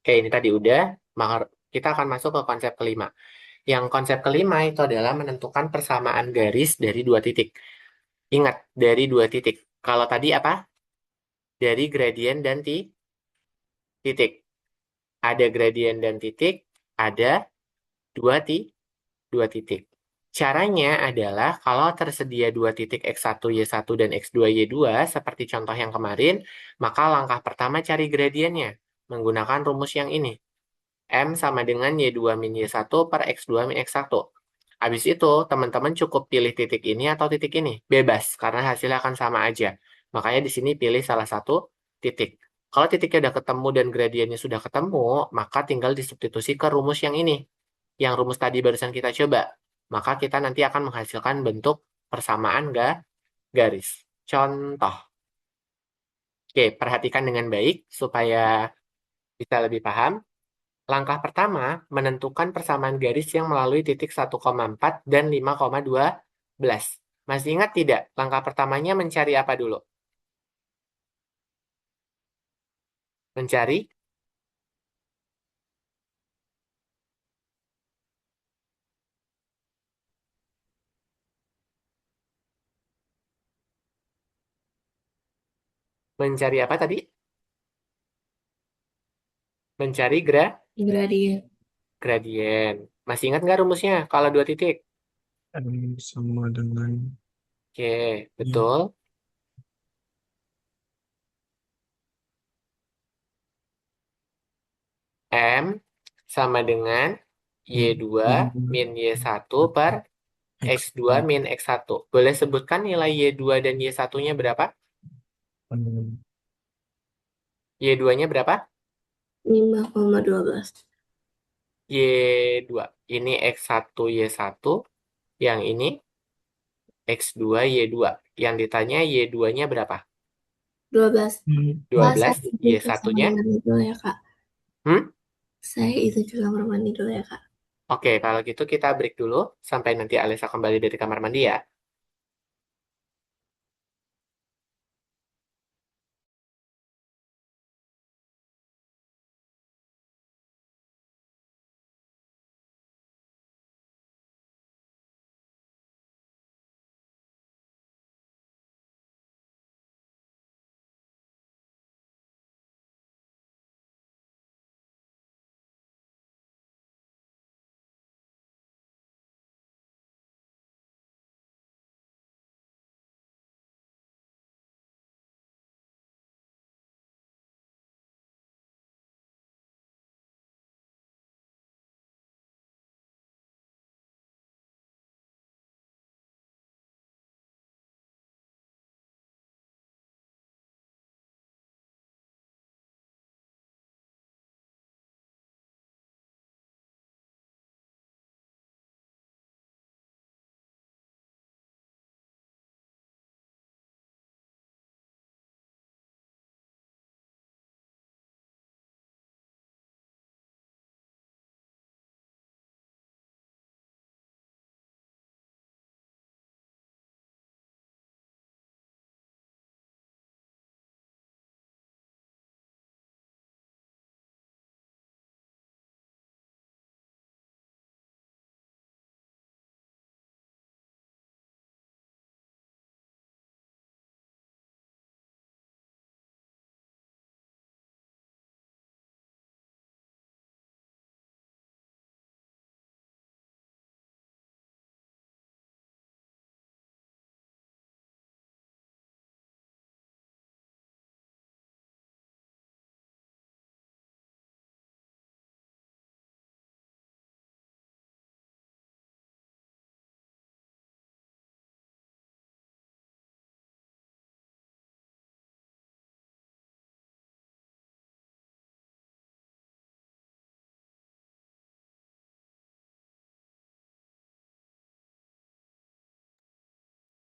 Oke, ini tadi udah. Maka kita akan masuk ke konsep kelima. Yang konsep kelima itu adalah menentukan persamaan garis dari dua titik. Ingat, dari dua titik. Kalau tadi apa? Dari gradien dan titik. Ada gradien dan titik, ada dua titik. Caranya adalah kalau tersedia dua titik x1, y1, dan x2, y2, seperti contoh yang kemarin, maka langkah pertama cari gradiennya menggunakan rumus yang ini. M sama dengan y2 min y1 per x2 min x1. Habis itu, teman-teman cukup pilih titik ini atau titik ini. Bebas, karena hasilnya akan sama aja. Makanya di sini pilih salah satu titik. Kalau titiknya udah ketemu dan gradiennya sudah ketemu, maka tinggal disubstitusi ke rumus yang ini. Yang rumus tadi barusan kita coba. Maka kita nanti akan menghasilkan bentuk persamaan garis. Contoh. Oke, perhatikan dengan baik supaya bisa lebih paham. Langkah pertama, menentukan persamaan garis yang melalui titik 1,4 dan 5,12. Masih ingat tidak? Langkah pertamanya mencari apa dulu? Mencari mencari apa tadi? Mencari Gradien. gradien. Masih ingat nggak rumusnya kalau dua titik? M sama dengan Oke, Y. betul. M sama dengan Y2 Y2. min Y1 per X2 X2. min X1. Boleh sebutkan nilai Y2 dan Y1-nya berapa? Y2-nya berapa? 5,12. Y2. Ini X1 Y1, yang ini X2 Y2. Yang ditanya Y2-nya berapa? 12. Kak, 12, saya izin ke kamar Y1-nya? mandi dulu ya, Kak. Hmm? Saya izin ke kamar mandi dulu ya, Kak. Oke, kalau gitu kita break dulu sampai nanti Alisa kembali dari kamar mandi ya.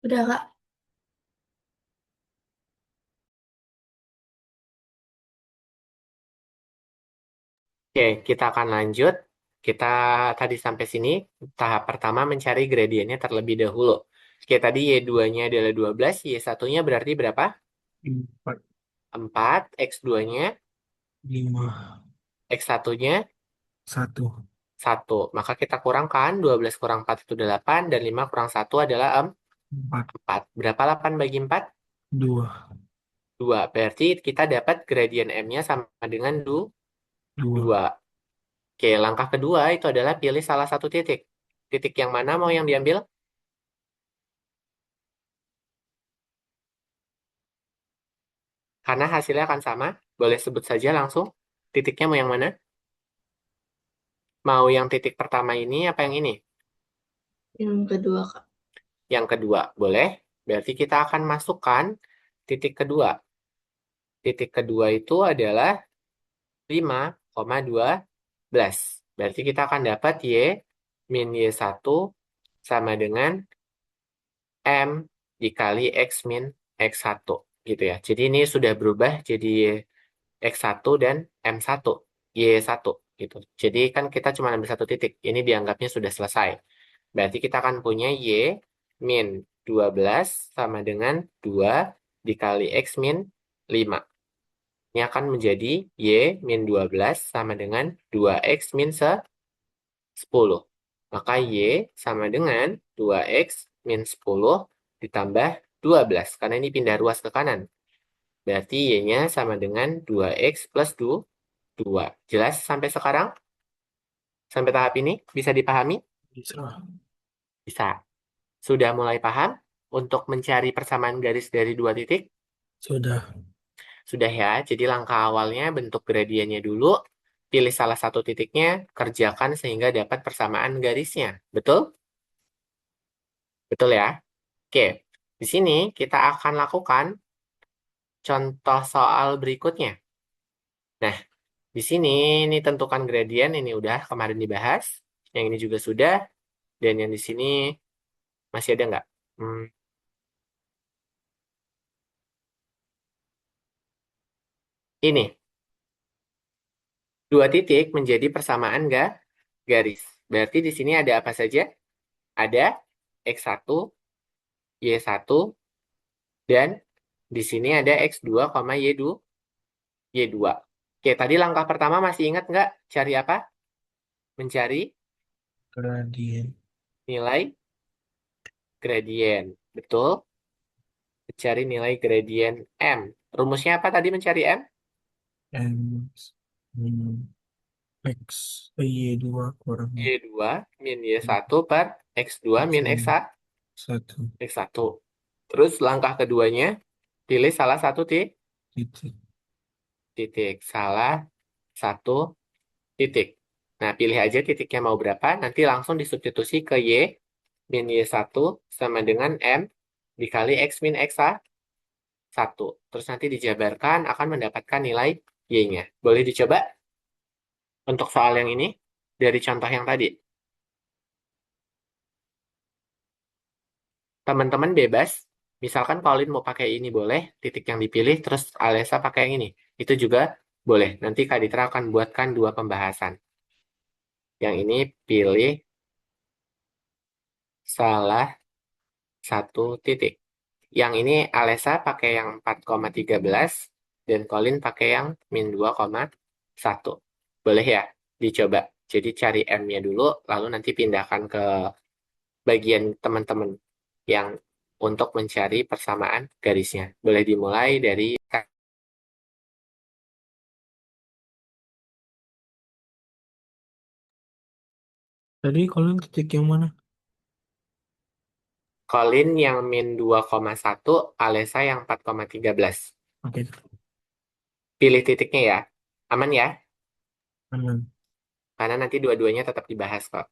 Udah, Kak. Oke, kita akan lanjut. Kita tadi sampai sini, tahap pertama mencari gradiennya terlebih dahulu. Oke, tadi Y2-nya adalah 12, Y1-nya berarti berapa? 4, 4, X2-nya, 5, X1-nya 1, 1. Maka kita kurangkan, 12 kurang 4 itu 8, dan 5 kurang 1 adalah 4, 4. Berapa 8 bagi 4? 2, 2. Berarti kita dapat gradien M-nya sama dengan 2. 2. Oke, langkah kedua itu adalah pilih salah satu titik. Titik yang mana mau yang diambil? Karena hasilnya akan sama, boleh sebut saja langsung. Titiknya mau yang mana? Mau yang titik pertama ini apa yang ini? Yang kedua, Kak. Yang kedua, boleh. Berarti kita akan masukkan titik kedua. Titik kedua itu adalah 5,12. Berarti kita akan dapat Y min Y1 sama dengan M dikali X min X1. Gitu ya. Jadi ini sudah berubah jadi X1 dan M1, Y1 gitu. Jadi kan kita cuma ambil satu titik. Ini dianggapnya sudah selesai. Berarti kita akan punya Y min 12 sama dengan 2 dikali X min 5. Ini akan menjadi Y min 12 sama dengan 2X min 10. Maka Y sama dengan 2X min 10 ditambah 12. Karena ini pindah ruas ke kanan. Berarti Y-nya sama dengan 2X plus 2. Jelas sampai sekarang? Sampai tahap ini bisa dipahami? Bisa. Bisa. Sudah mulai paham untuk mencari persamaan garis dari dua titik? Sudah. Sudah ya. Jadi langkah awalnya bentuk gradiennya dulu, pilih salah satu titiknya, kerjakan sehingga dapat persamaan garisnya. Betul? Betul ya? Oke. Di sini kita akan lakukan contoh soal berikutnya. Nah, di sini ini tentukan gradien, ini udah kemarin dibahas. Yang ini juga sudah. Dan yang di sini masih ada nggak? Hmm, Ini, dua titik menjadi persamaan garis. Berarti di sini ada apa saja? Ada X1, Y1, dan di sini ada X2, Y2, Y2. Oke, tadi langkah pertama masih ingat nggak? Cari apa? Mencari Gradien. nilai gradien. Betul? Mencari nilai gradien M. Rumusnya apa tadi mencari M? M. Hmm, X. Y2 kurang Y2 min Y1 per X2 min X1. Satu X1. Terus langkah keduanya, pilih salah satu titik. titik. Salah satu titik. Nah, pilih aja titiknya mau berapa. Nanti langsung disubstitusi ke Y min Y1 sama dengan M dikali X min X1. Terus nanti dijabarkan akan mendapatkan nilai Y-nya. Boleh dicoba untuk soal yang ini dari contoh yang tadi. Teman-teman bebas. Misalkan Pauline mau pakai ini boleh, titik yang dipilih, terus Alessa pakai yang ini. Itu juga boleh. Nanti Kak Ditra akan buatkan dua pembahasan. Yang ini pilih salah satu titik. Yang ini Alessa pakai yang 4,13 dan Colin pakai yang min 2,1. Boleh ya? Dicoba. Jadi cari M-nya dulu, lalu nanti pindahkan ke bagian teman-teman yang untuk mencari persamaan garisnya. Boleh dimulai dari Tadi kalian titik yang mana? Colin yang min 2,1, Alessa yang 4,13. Oke, Pilih titiknya ya. Aman ya? aman. Karena nanti dua-duanya tetap dibahas kok.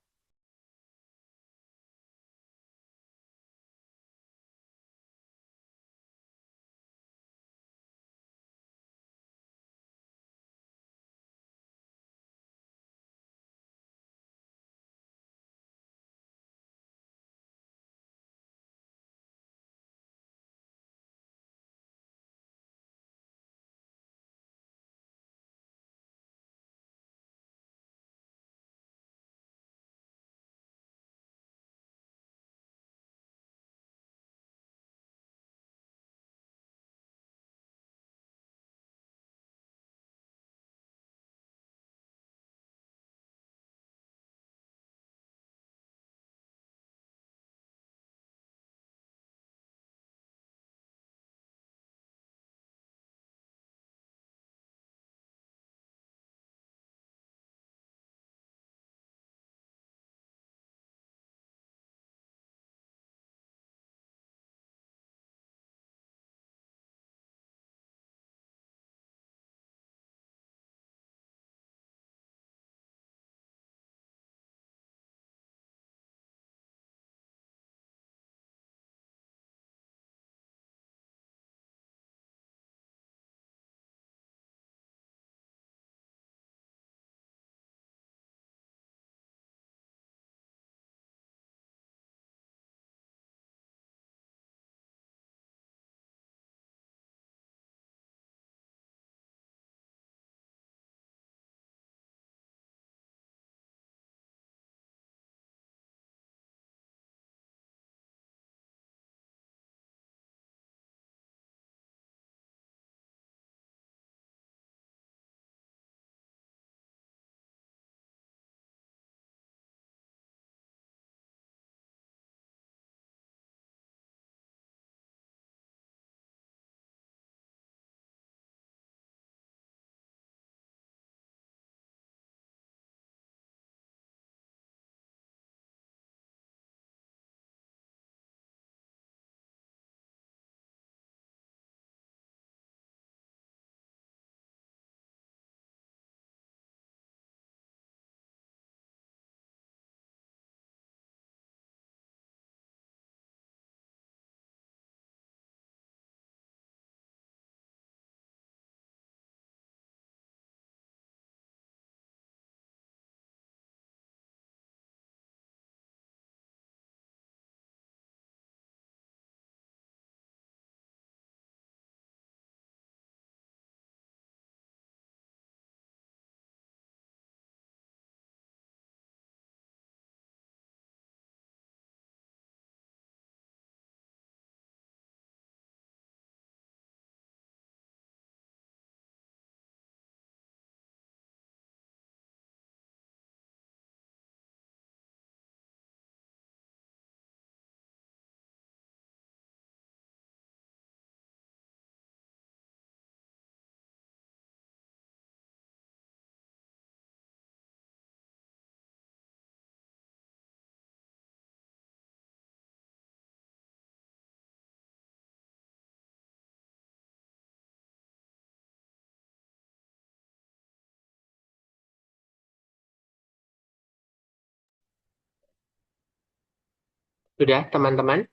Sudah, teman-teman?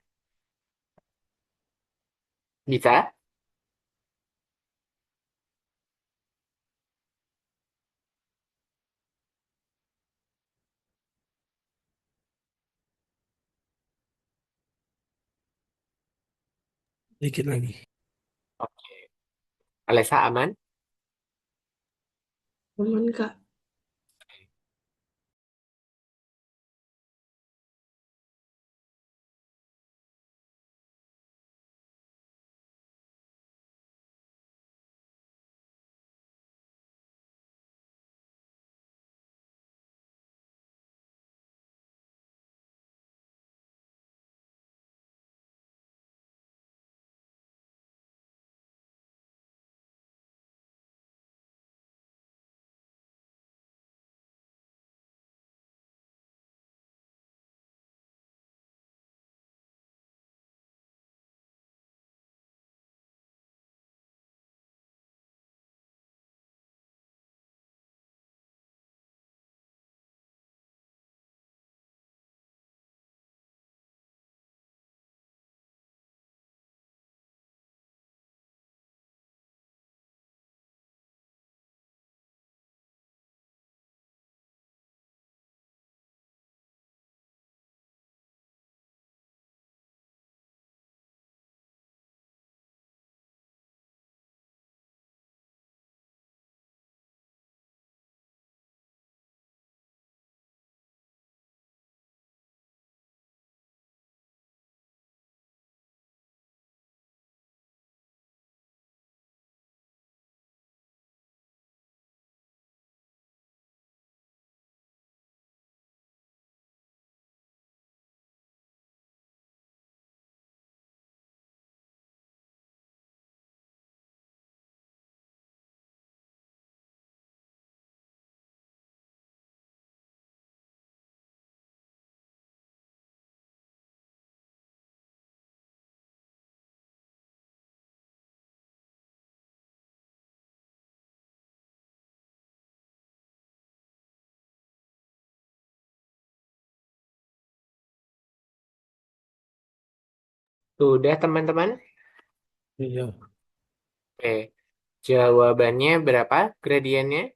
Bisa? Dikit lagi. Oke. Alesa aman? Aman, Kak. Sudah, teman-teman? Iya. Oke. Jawabannya berapa gradiennya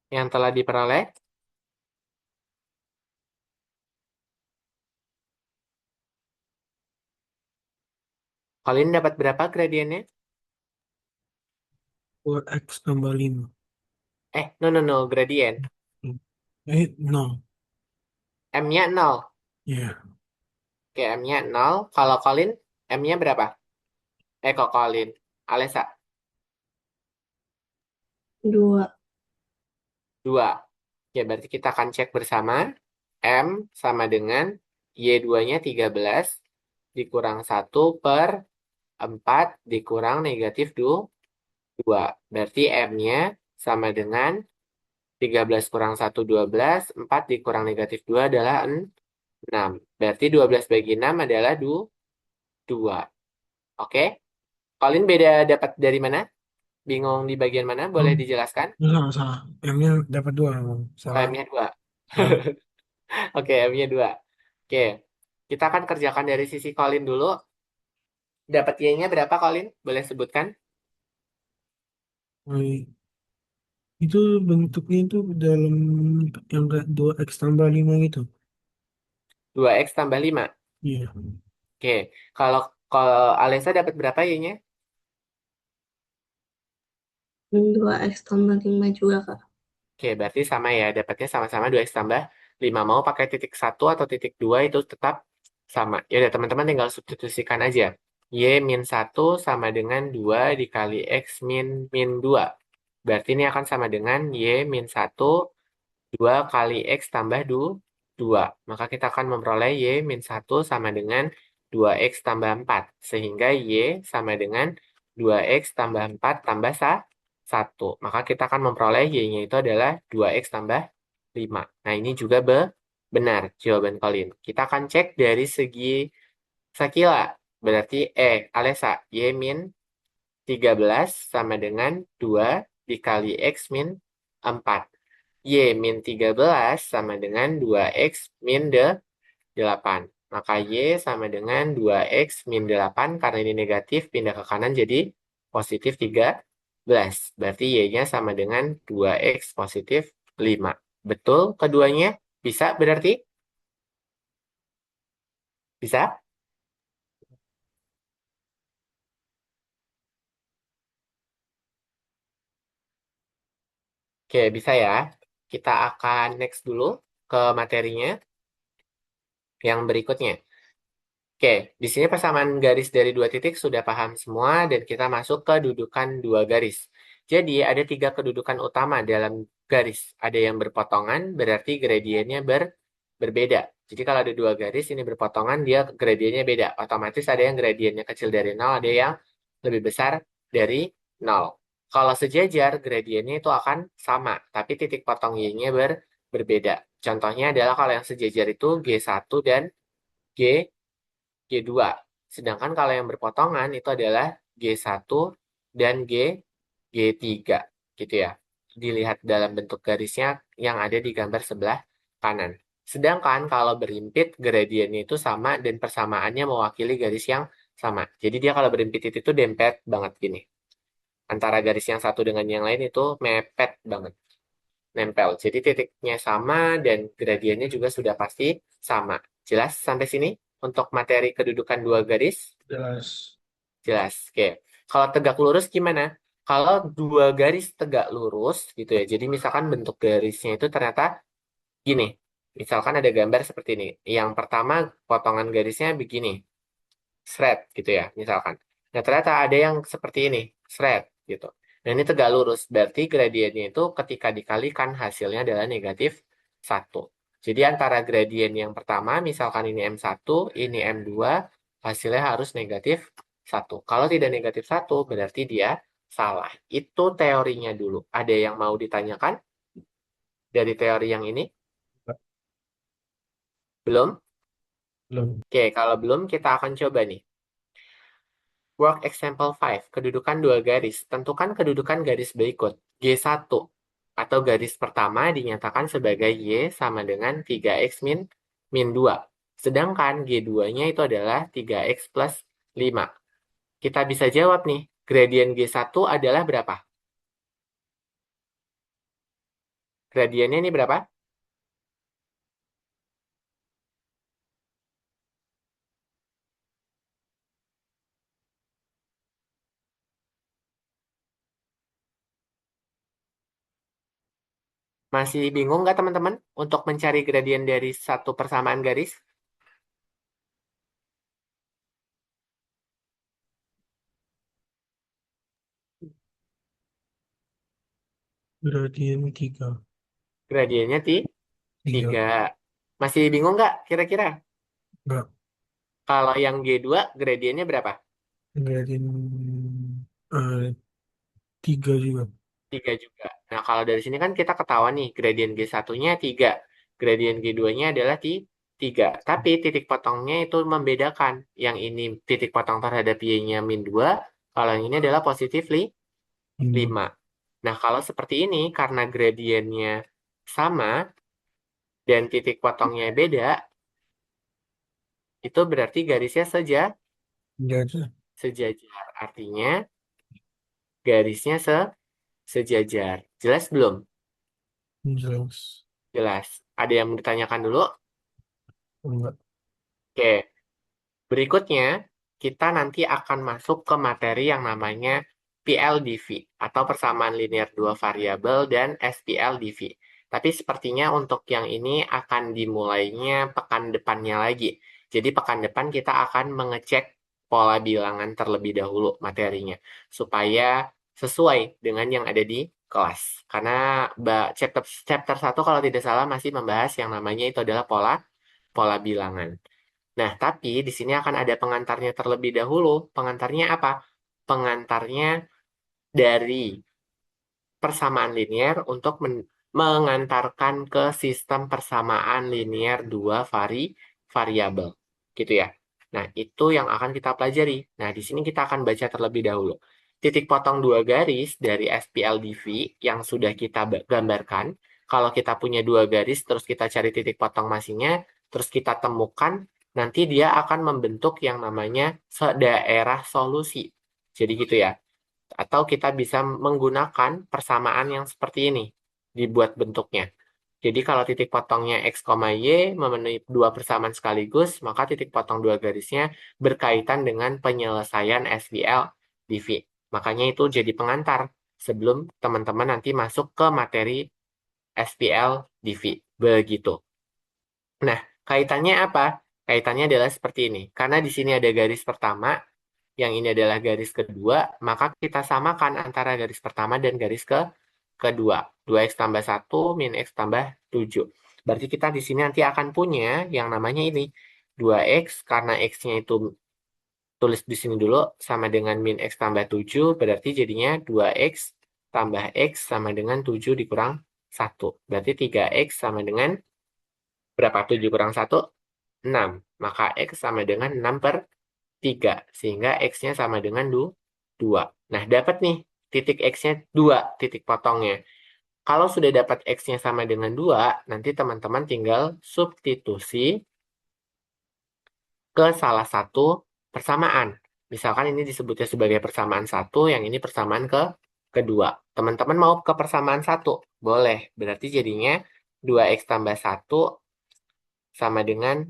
yang telah diperoleh? Kalian dapat berapa gradiennya? 4x tambah 5. No, no, no, gradien. No. M-nya 0. Ya. Oke, M-nya 0. Kalau Colin, M-nya berapa? Kok Colin. Alesa, 2. 2. Ya, berarti kita akan cek bersama. M sama dengan Y2-nya 13 dikurang 1/4 dikurang negatif 2. Berarti M-nya sama dengan 13 kurang 1, 12. 4 dikurang negatif 2 adalah 6. Berarti 12 bagi 6 adalah 2. Oke? Colin beda dapat dari mana? Bingung di bagian mana? Boleh Hmm. dijelaskan? Salah, salah. M-nya dapat 2. Oh, Salah. M-nya 2. Salah. Oke, M-nya 2. Oke. Kita akan kerjakan dari sisi Colin dulu. Dapat Y-nya berapa, Colin? Boleh sebutkan? Baik. Itu bentuknya itu dalam yang kayak 2x tambah 5 gitu. 2X tambah 5. Iya. Oke. Kalau kalau Alessa dapat berapa Y-nya? 2x tambah 5 juga, Kak. Oke, berarti sama ya. Dapatnya sama-sama 2X tambah 5. Mau pakai titik 1 atau titik 2 itu tetap sama. Ya udah, teman-teman tinggal substitusikan aja. Y-1 sama dengan 2 dikali X min 2. Berarti ini akan sama dengan Y-1 2 kali X tambah 2. Maka kita akan memperoleh Y-1 sama dengan 2X tambah 4. Sehingga Y sama dengan 2X tambah 4 tambah 1. Maka kita akan memperoleh Y-nya itu adalah 2X tambah 5. Nah, ini juga benar jawaban Colin. Kita akan cek dari segi Sakila. Berarti, Alesa, Y min 13 sama dengan 2 dikali X min 4. Y min 13 sama dengan 2X min 8. Maka Y sama dengan 2X min 8. Karena ini negatif, pindah ke kanan jadi positif 13. Berarti Y-nya sama dengan 2X positif 5. Betul keduanya? Bisa berarti? Bisa? Oke, bisa ya. Kita akan next dulu ke materinya yang berikutnya. Oke, di sini persamaan garis dari dua titik sudah paham semua dan kita masuk ke dudukan dua garis. Jadi ada tiga kedudukan utama dalam garis. Ada yang berpotongan, berarti gradiennya berbeda. Jadi kalau ada dua garis ini berpotongan, dia gradiennya beda. Otomatis ada yang gradiennya kecil dari nol, ada yang lebih besar dari nol. Kalau sejajar, gradiennya itu akan sama, tapi titik potong Y-nya berbeda. Contohnya adalah kalau yang sejajar itu G1 dan G G2. Sedangkan kalau yang berpotongan itu adalah G1 dan G3. Gitu ya. Dilihat dalam bentuk garisnya yang ada di gambar sebelah kanan. Sedangkan kalau berimpit, gradiennya itu sama dan persamaannya mewakili garis yang sama. Jadi dia kalau berimpit itu dempet banget gini. Antara garis yang satu dengan yang lain itu mepet banget. Nempel. Jadi titiknya sama dan gradiennya juga sudah pasti sama. Jelas sampai sini? Untuk materi kedudukan dua garis? Jelas. Jelas. Oke. Kalau tegak lurus gimana? Kalau dua garis tegak lurus gitu ya. Jadi misalkan bentuk garisnya itu ternyata gini. Misalkan ada gambar seperti ini. Yang pertama potongan garisnya begini. Shred gitu ya. Misalkan. Nah ternyata ada yang seperti ini. Shred gitu. Nah ini tegak lurus. Berarti gradiennya itu ketika dikalikan hasilnya adalah negatif 1. Jadi antara gradien yang pertama, misalkan ini M1, ini M2, hasilnya harus negatif 1. Kalau tidak negatif 1, berarti dia salah. Itu teorinya dulu. Ada yang mau ditanyakan dari teori yang ini? Belum? Belum. Oke, kalau belum kita akan coba nih. Work example 5. Kedudukan dua garis. Tentukan kedudukan garis berikut. G1 atau garis pertama dinyatakan sebagai Y sama dengan 3X min 2. Sedangkan G2-nya itu adalah 3X plus 5. Kita bisa jawab nih, gradien G1 adalah berapa? Gradiennya ini berapa? Masih bingung nggak teman-teman untuk mencari gradien dari satu persamaan garis? Gradien 3. Gradiennya 3. 3. Masih bingung nggak kira-kira? Enggak. Kalau yang G2 gradiennya berapa? Gradien 3 juga. 3 juga. Nah, kalau dari sini kan kita ketahuan nih, gradien G1-nya 3. Gradien G2-nya adalah 3. Tapi titik potongnya itu membedakan. Yang ini titik potong terhadap Y-nya min 2, kalau yang ini adalah positif 5. Nah, kalau seperti ini, karena gradiennya sama dan titik potongnya beda, itu berarti garisnya Enggak. sejajar. Artinya garisnya sejajar. Jelas belum? Jelas. Jelas. Ada yang mau ditanyakan dulu? Enggak. Oke. Berikutnya, kita nanti akan masuk ke materi yang namanya PLDV atau persamaan linear dua variabel dan SPLDV. Tapi sepertinya untuk yang ini akan dimulainya pekan depannya lagi. Jadi pekan depan kita akan mengecek pola bilangan terlebih dahulu materinya supaya sesuai dengan yang ada di kelas. Karena chapter chapter 1 kalau tidak salah masih membahas yang namanya itu adalah pola pola bilangan. Nah, tapi di sini akan ada pengantarnya terlebih dahulu. Pengantarnya apa? Pengantarnya dari persamaan linear untuk mengantarkan ke sistem persamaan linear dua variabel. Gitu ya. Nah, itu yang akan kita pelajari. Nah, di sini kita akan baca terlebih dahulu. Titik potong dua garis dari SPLDV yang sudah kita gambarkan. Kalau kita punya dua garis, terus kita cari titik potong masingnya, terus kita temukan, nanti dia akan membentuk yang namanya daerah solusi. Jadi gitu ya. Atau kita bisa menggunakan persamaan yang seperti ini, dibuat bentuknya. Jadi kalau titik potongnya X, Y memenuhi dua persamaan sekaligus, maka titik potong dua garisnya berkaitan dengan penyelesaian SPL DV. Makanya itu jadi pengantar sebelum teman-teman nanti masuk ke materi SPL DV. Begitu. Nah, kaitannya apa? Kaitannya adalah seperti ini. Karena di sini ada garis pertama, yang ini adalah garis kedua, maka kita samakan antara garis pertama dan garis kedua. 2x tambah 1 min x tambah 7. Berarti kita di sini nanti akan punya yang namanya ini. 2x karena x-nya itu tulis di sini dulu sama dengan min x tambah 7. Berarti jadinya 2x tambah x sama dengan 7 dikurang 1. Berarti 3x sama dengan berapa? 7 kurang 1? 6. Maka x sama dengan 6 per 3. Sehingga x-nya sama dengan 2. Nah, dapat nih titik x-nya 2, titik potongnya. Kalau sudah dapat x-nya sama dengan 2, nanti teman-teman tinggal substitusi ke salah satu persamaan. Misalkan ini disebutnya sebagai persamaan 1, yang ini persamaan kedua. Teman-teman mau ke persamaan 1? Boleh. Berarti jadinya 2x tambah 1 sama dengan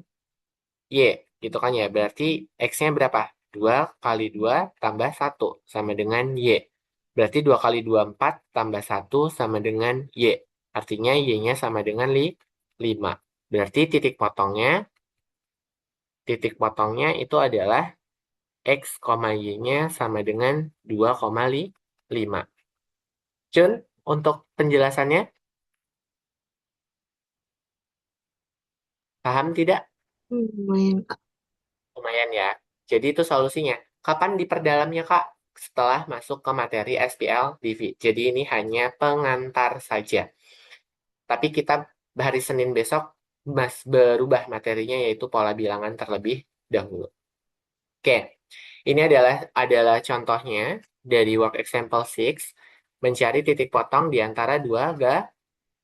Y, gitu kan ya. Berarti X-nya berapa? 2 kali 2 tambah 1 sama dengan Y. Berarti 2 kali 2, 4 tambah 1 sama dengan Y. Artinya Y-nya sama dengan 5. Berarti titik potongnya itu adalah X, Y-nya sama dengan 2,5. Cun, untuk penjelasannya, paham tidak? Lumayan, Kak. Lumayan ya. Jadi itu solusinya. Kapan diperdalamnya, Kak? Setelah masuk ke materi SPL DV. Jadi ini hanya pengantar saja. Tapi kita hari Senin besok berubah materinya yaitu pola bilangan terlebih dahulu. Oke. Ini adalah contohnya dari work example 6 mencari titik potong di antara dua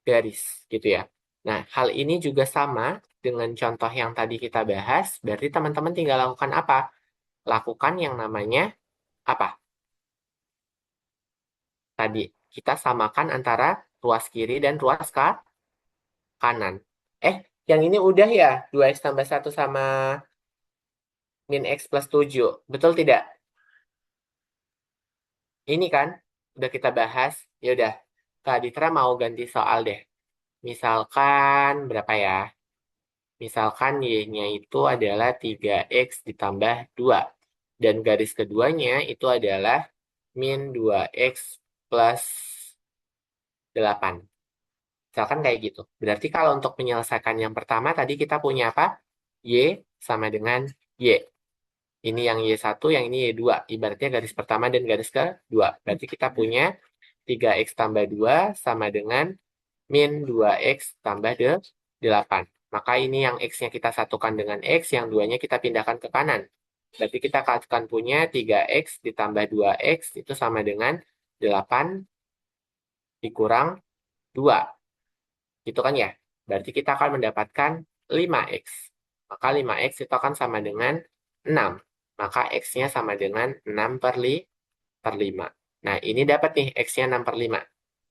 garis gitu ya. Nah, hal ini juga sama dengan contoh yang tadi kita bahas, berarti teman-teman tinggal lakukan apa? Lakukan yang namanya apa? Tadi kita samakan antara ruas kiri dan ruas kanan. Yang ini udah ya, 2x tambah 1 sama min x plus 7. Betul tidak? Ini kan udah kita bahas. Ya udah, Kak Ditra mau ganti soal deh. Misalkan berapa ya? Misalkan y-nya itu adalah 3x ditambah 2. Dan garis keduanya itu adalah min 2x plus 8. Misalkan kayak gitu. Berarti kalau untuk menyelesaikan yang pertama tadi kita punya apa? Y sama dengan Y. Ini yang Y1, yang ini Y2. Ibaratnya garis pertama dan garis kedua. Berarti kita punya 3x tambah 2 sama dengan min 2x tambah 8. Maka ini yang x-nya kita satukan dengan x, yang 2-nya kita pindahkan ke kanan. Berarti kita akan punya 3x ditambah 2x itu sama dengan 8 dikurang 2. Gitu kan ya? Berarti kita akan mendapatkan 5x. Maka 5x itu akan sama dengan 6. Maka x-nya sama dengan 6 per 5. Nah, ini dapat nih x-nya 6 per 5.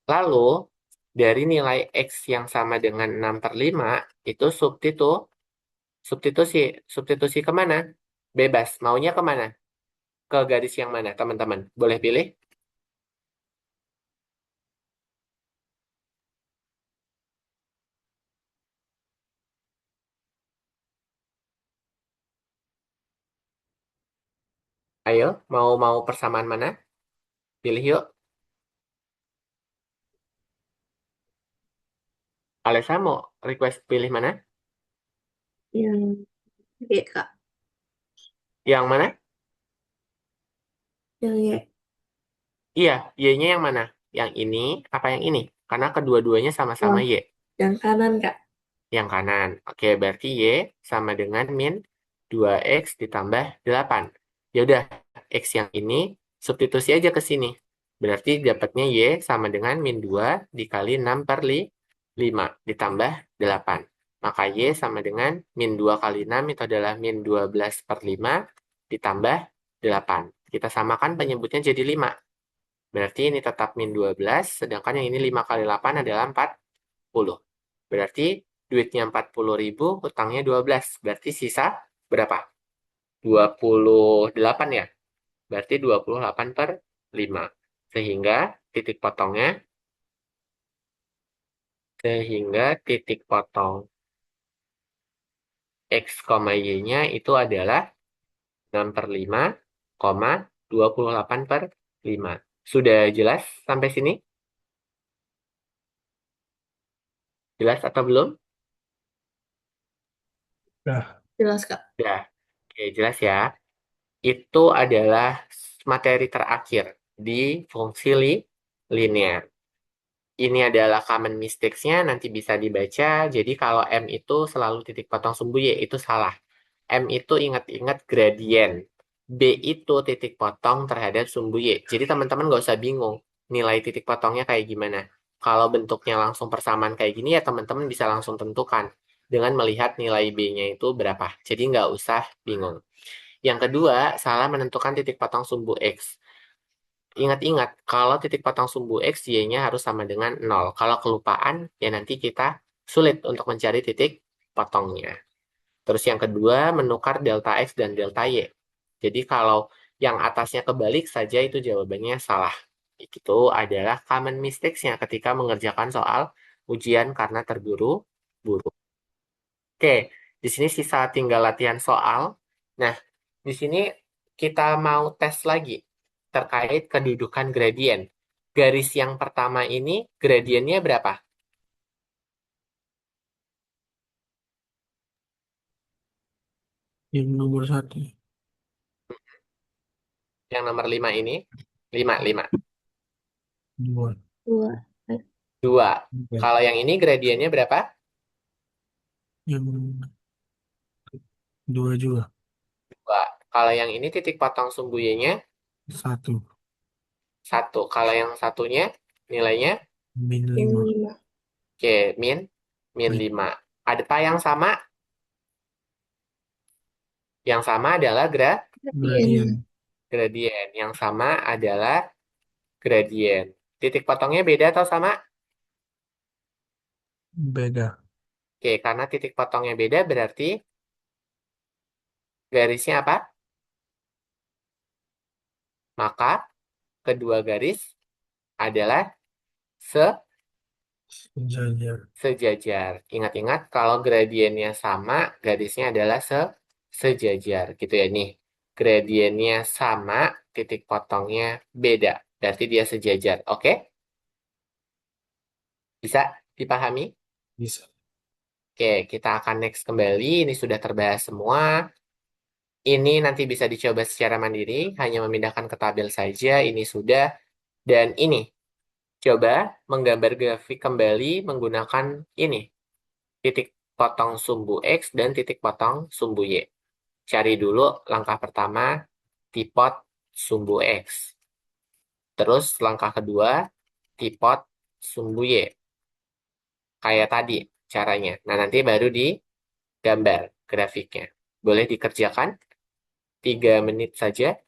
Lalu, dari nilai x yang sama dengan 6 per 5, itu substitusi. Substitusi kemana? Bebas. Maunya kemana? Ke garis yang mana, teman-teman? Boleh pilih? Ayo, mau persamaan mana? Pilih yuk. Alessa mau request pilih mana? Yang Y, Kak. Yang mana? Yang Y. Iya, Y-nya yang mana? Yang ini apa yang ini? Karena kedua-duanya sama-sama Oh, Y. yang kanan, Kak. Yang kanan. Oke, berarti Y sama dengan min 2x ditambah 8. Ya udah, X yang ini substitusi aja ke sini. Berarti dapatnya Y sama dengan min 2 dikali 6 per 5 ditambah 8. Maka Y sama dengan min 2 kali 6 itu adalah min 12/5 ditambah 8. Kita samakan penyebutnya jadi 5. Berarti ini tetap min 12, sedangkan yang ini 5 kali 8 adalah 40. Berarti duitnya 40.000, utangnya 12. Berarti sisa berapa? 28 ya? Berarti 28/5. Sehingga titik potongnya, sehingga titik potong X, Y-nya itu adalah 6/5, 28/5. Sudah jelas sampai sini? Jelas atau belum? Dah. Jelas, Kak. Sudah. Oke, jelas ya. Itu adalah materi terakhir di fungsi linear. Ini adalah common mistakes-nya, nanti bisa dibaca. Jadi kalau M itu selalu titik potong sumbu Y, itu salah. M itu ingat-ingat gradien. B itu titik potong terhadap sumbu Y. Jadi teman-teman nggak usah bingung nilai titik potongnya kayak gimana. Kalau bentuknya langsung persamaan kayak gini ya teman-teman bisa langsung tentukan dengan melihat nilai B-nya itu berapa. Jadi nggak usah bingung. Yang kedua, salah menentukan titik potong sumbu X. Ingat-ingat, kalau titik potong sumbu X, Y-nya harus sama dengan 0. Kalau kelupaan, ya nanti kita sulit untuk mencari titik potongnya. Terus yang kedua, menukar delta X dan delta Y. Jadi kalau yang atasnya kebalik saja itu jawabannya salah. Itu adalah common mistakes-nya ketika mengerjakan soal ujian karena terburu-buru. Oke, di sini sisa tinggal latihan soal. Nah, di sini kita mau tes lagi terkait kedudukan gradien. Garis yang pertama ini gradiennya berapa? Yang nomor 1. Yang nomor 5 ini? 5, 5. 2. 2. 2. 3. Kalau yang ini gradiennya berapa? Yang 2 juga. 2. Kalau yang ini titik potong sumbu Y-nya 1. 1. Kalau yang satunya nilainya Min Yang 5. 5. oke, min 5. Ada apa yang sama? Yang sama adalah Gradien. gradien. Yang sama adalah gradien. Titik potongnya beda atau sama? Beda. Oke, karena titik potongnya beda berarti garisnya apa? Maka kedua garis adalah Sejajar. sejajar. Ingat-ingat kalau gradiennya sama, garisnya adalah sejajar. Gitu ya nih. Gradiennya sama, titik potongnya beda. Berarti dia sejajar. Oke? Bisa dipahami? Bisa. Oke, kita akan next kembali. Ini sudah terbahas semua. Ini nanti bisa dicoba secara mandiri, hanya memindahkan ke tabel saja. Ini sudah. Dan ini, coba menggambar grafik kembali menggunakan ini. Titik potong sumbu X dan titik potong sumbu Y. Cari dulu langkah pertama, tipot sumbu X. Terus langkah kedua, tipot sumbu Y. Kayak tadi caranya. Nah, nanti baru digambar grafiknya. Boleh dikerjakan 3 menit saja.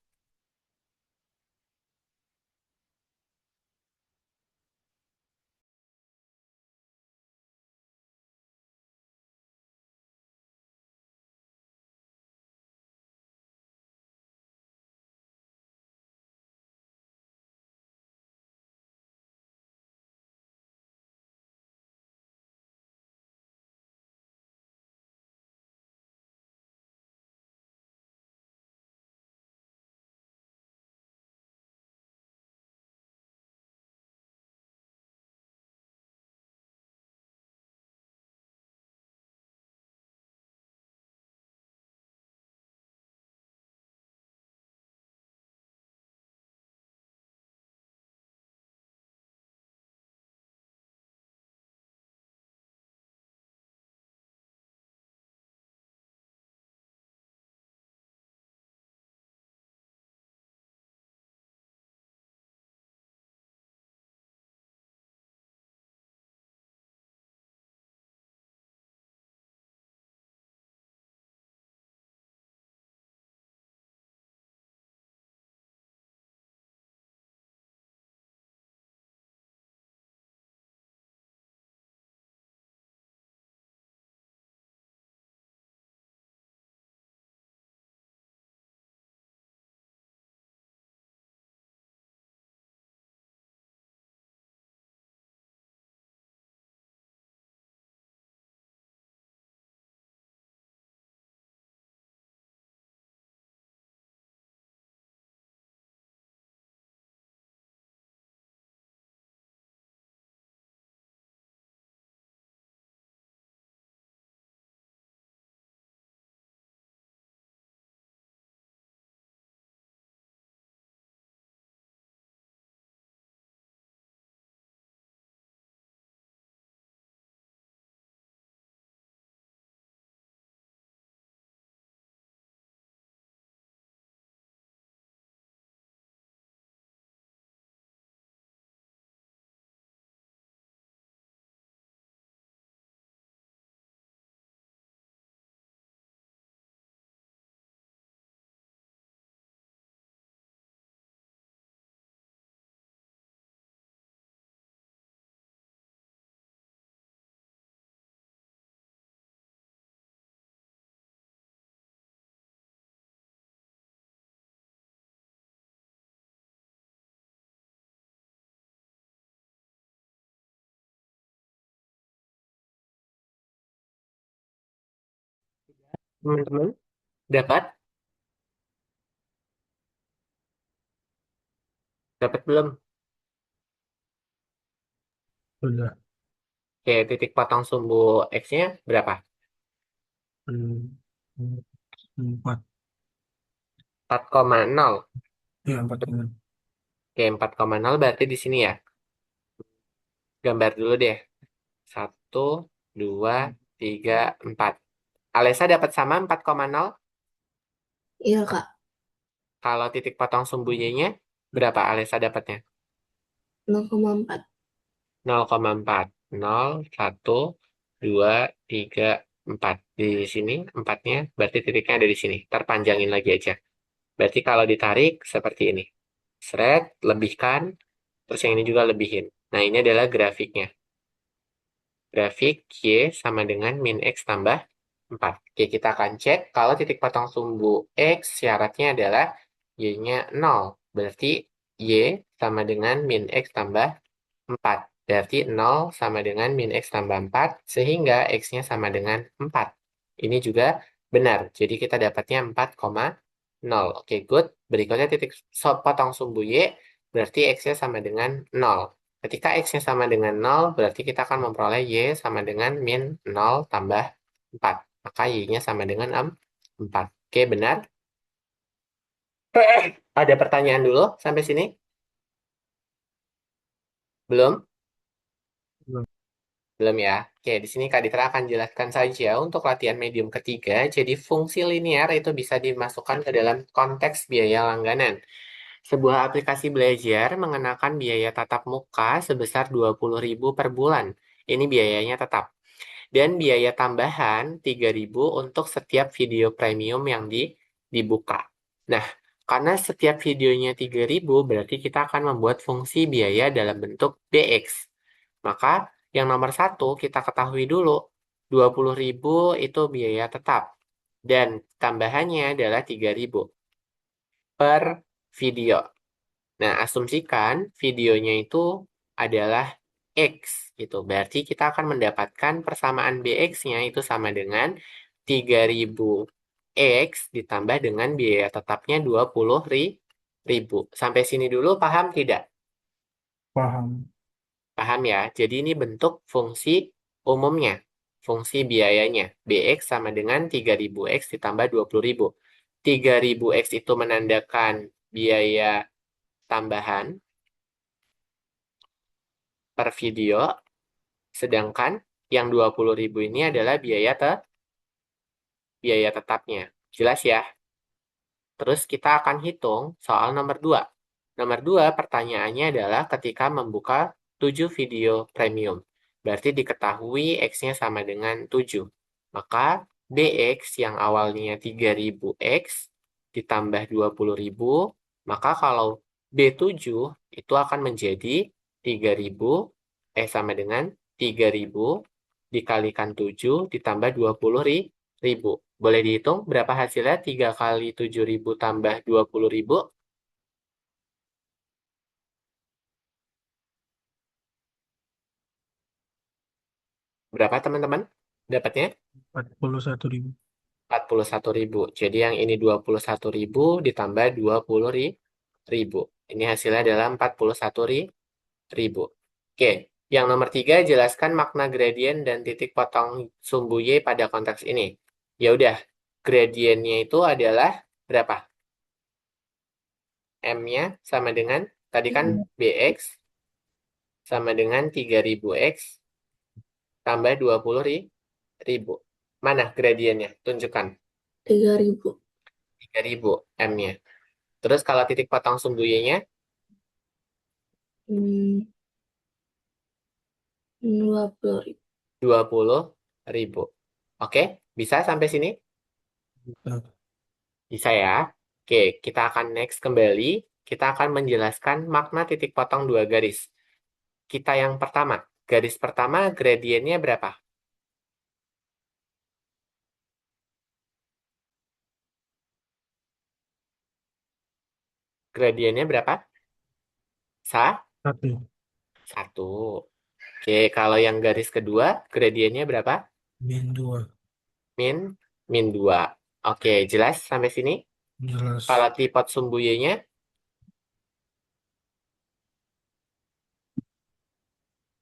Teman-teman, dapat? Dapat belum? Udah. Oke, titik potong sumbu X-nya berapa? Hmm, 4. 4,0. Ya, 4 ini. Oke, 4,0 berarti di sini ya. Gambar dulu deh. 1, 2, 3, 4. Alesa dapat sama 4,0. Iya, Kak. Kalau titik potong sumbu Y-nya berapa Alesa dapatnya? 0,4. 0,4. 0, 1, 2, 3, 4. Di sini 4-nya berarti titiknya ada di sini. Terpanjangin lagi aja. Berarti kalau ditarik seperti ini. Seret, lebihkan, terus yang ini juga lebihin. Nah, ini adalah grafiknya. Grafik Y sama dengan min X tambah 4. Oke, kita akan cek kalau titik potong sumbu X syaratnya adalah Y-nya 0. Berarti Y sama dengan min X tambah 4. Berarti 0 sama dengan min X tambah 4, sehingga X-nya sama dengan 4. Ini juga benar. Jadi kita dapatnya 4,0. Oke, good. Berikutnya titik potong sumbu Y, berarti X-nya sama dengan 0. Ketika X-nya sama dengan 0, berarti kita akan memperoleh Y sama dengan min 0 tambah 4. Maka Y-nya sama dengan 4. Oke, benar. Ada pertanyaan dulu sampai sini? Belum? Belum. Belum ya? Oke, di sini Kak Ditra akan jelaskan saja untuk latihan medium ketiga. Jadi fungsi linear itu bisa dimasukkan ke dalam konteks biaya langganan. Sebuah aplikasi belajar mengenakan biaya tatap muka sebesar 20.000 per bulan. Ini biayanya tetap. Dan biaya tambahan 3.000 untuk setiap video premium yang dibuka. Nah, karena setiap videonya 3.000, berarti kita akan membuat fungsi biaya dalam bentuk BX. Maka yang nomor satu kita ketahui dulu, 20.000 itu biaya tetap. Dan tambahannya adalah 3.000 per video. Nah, asumsikan videonya itu adalah X gitu. Berarti kita akan mendapatkan persamaan BX-nya itu sama dengan 3.000 X ditambah dengan biaya tetapnya 20.000. Sampai sini dulu paham tidak? Paham. Paham ya? Jadi ini bentuk fungsi umumnya. Fungsi biayanya. BX sama dengan 3.000 X ditambah 20.000. 3.000 X itu menandakan biaya tambahan per video. Sedangkan yang 20.000 ini adalah biaya tetapnya. Jelas ya? Terus kita akan hitung soal nomor 2. Nomor 2 pertanyaannya adalah ketika membuka 7 video premium. Berarti diketahui X-nya sama dengan 7. Maka BX yang awalnya 3.000 X ditambah 20.000, maka kalau B7 itu akan menjadi 3.000, sama dengan 3.000 dikalikan 7 ditambah 20.000. Boleh dihitung berapa hasilnya? 3 kali 7.000 tambah 20.000. Berapa teman-teman? Dapatnya 41.000. 41.000. Jadi yang ini 21.000 ditambah 20.000. Ini hasilnya adalah 41.000. Oke, yang nomor 3 jelaskan makna gradien dan titik potong sumbu Y pada konteks ini. Ya udah, gradiennya itu adalah berapa? M-nya sama dengan, tadi kan BX sama dengan 3.000 X tambah 20.000. Mana gradiennya? Tunjukkan. 3.000. 3.000 M-nya. Terus kalau titik potong sumbu Y-nya Hmm, 20.000. 20.000. Oke, bisa sampai sini? Nah, Bisa ya. Oke, kita akan next kembali. Kita akan menjelaskan makna titik potong dua garis. Kita yang pertama. Garis pertama gradiennya berapa? Gradiennya berapa? Sa? 1. 1. Oke, kalau yang garis kedua, gradiennya berapa? Min 2. Min min 2. Oke, jelas sampai sini? Jelas. Kalau tripod sumbu Y-nya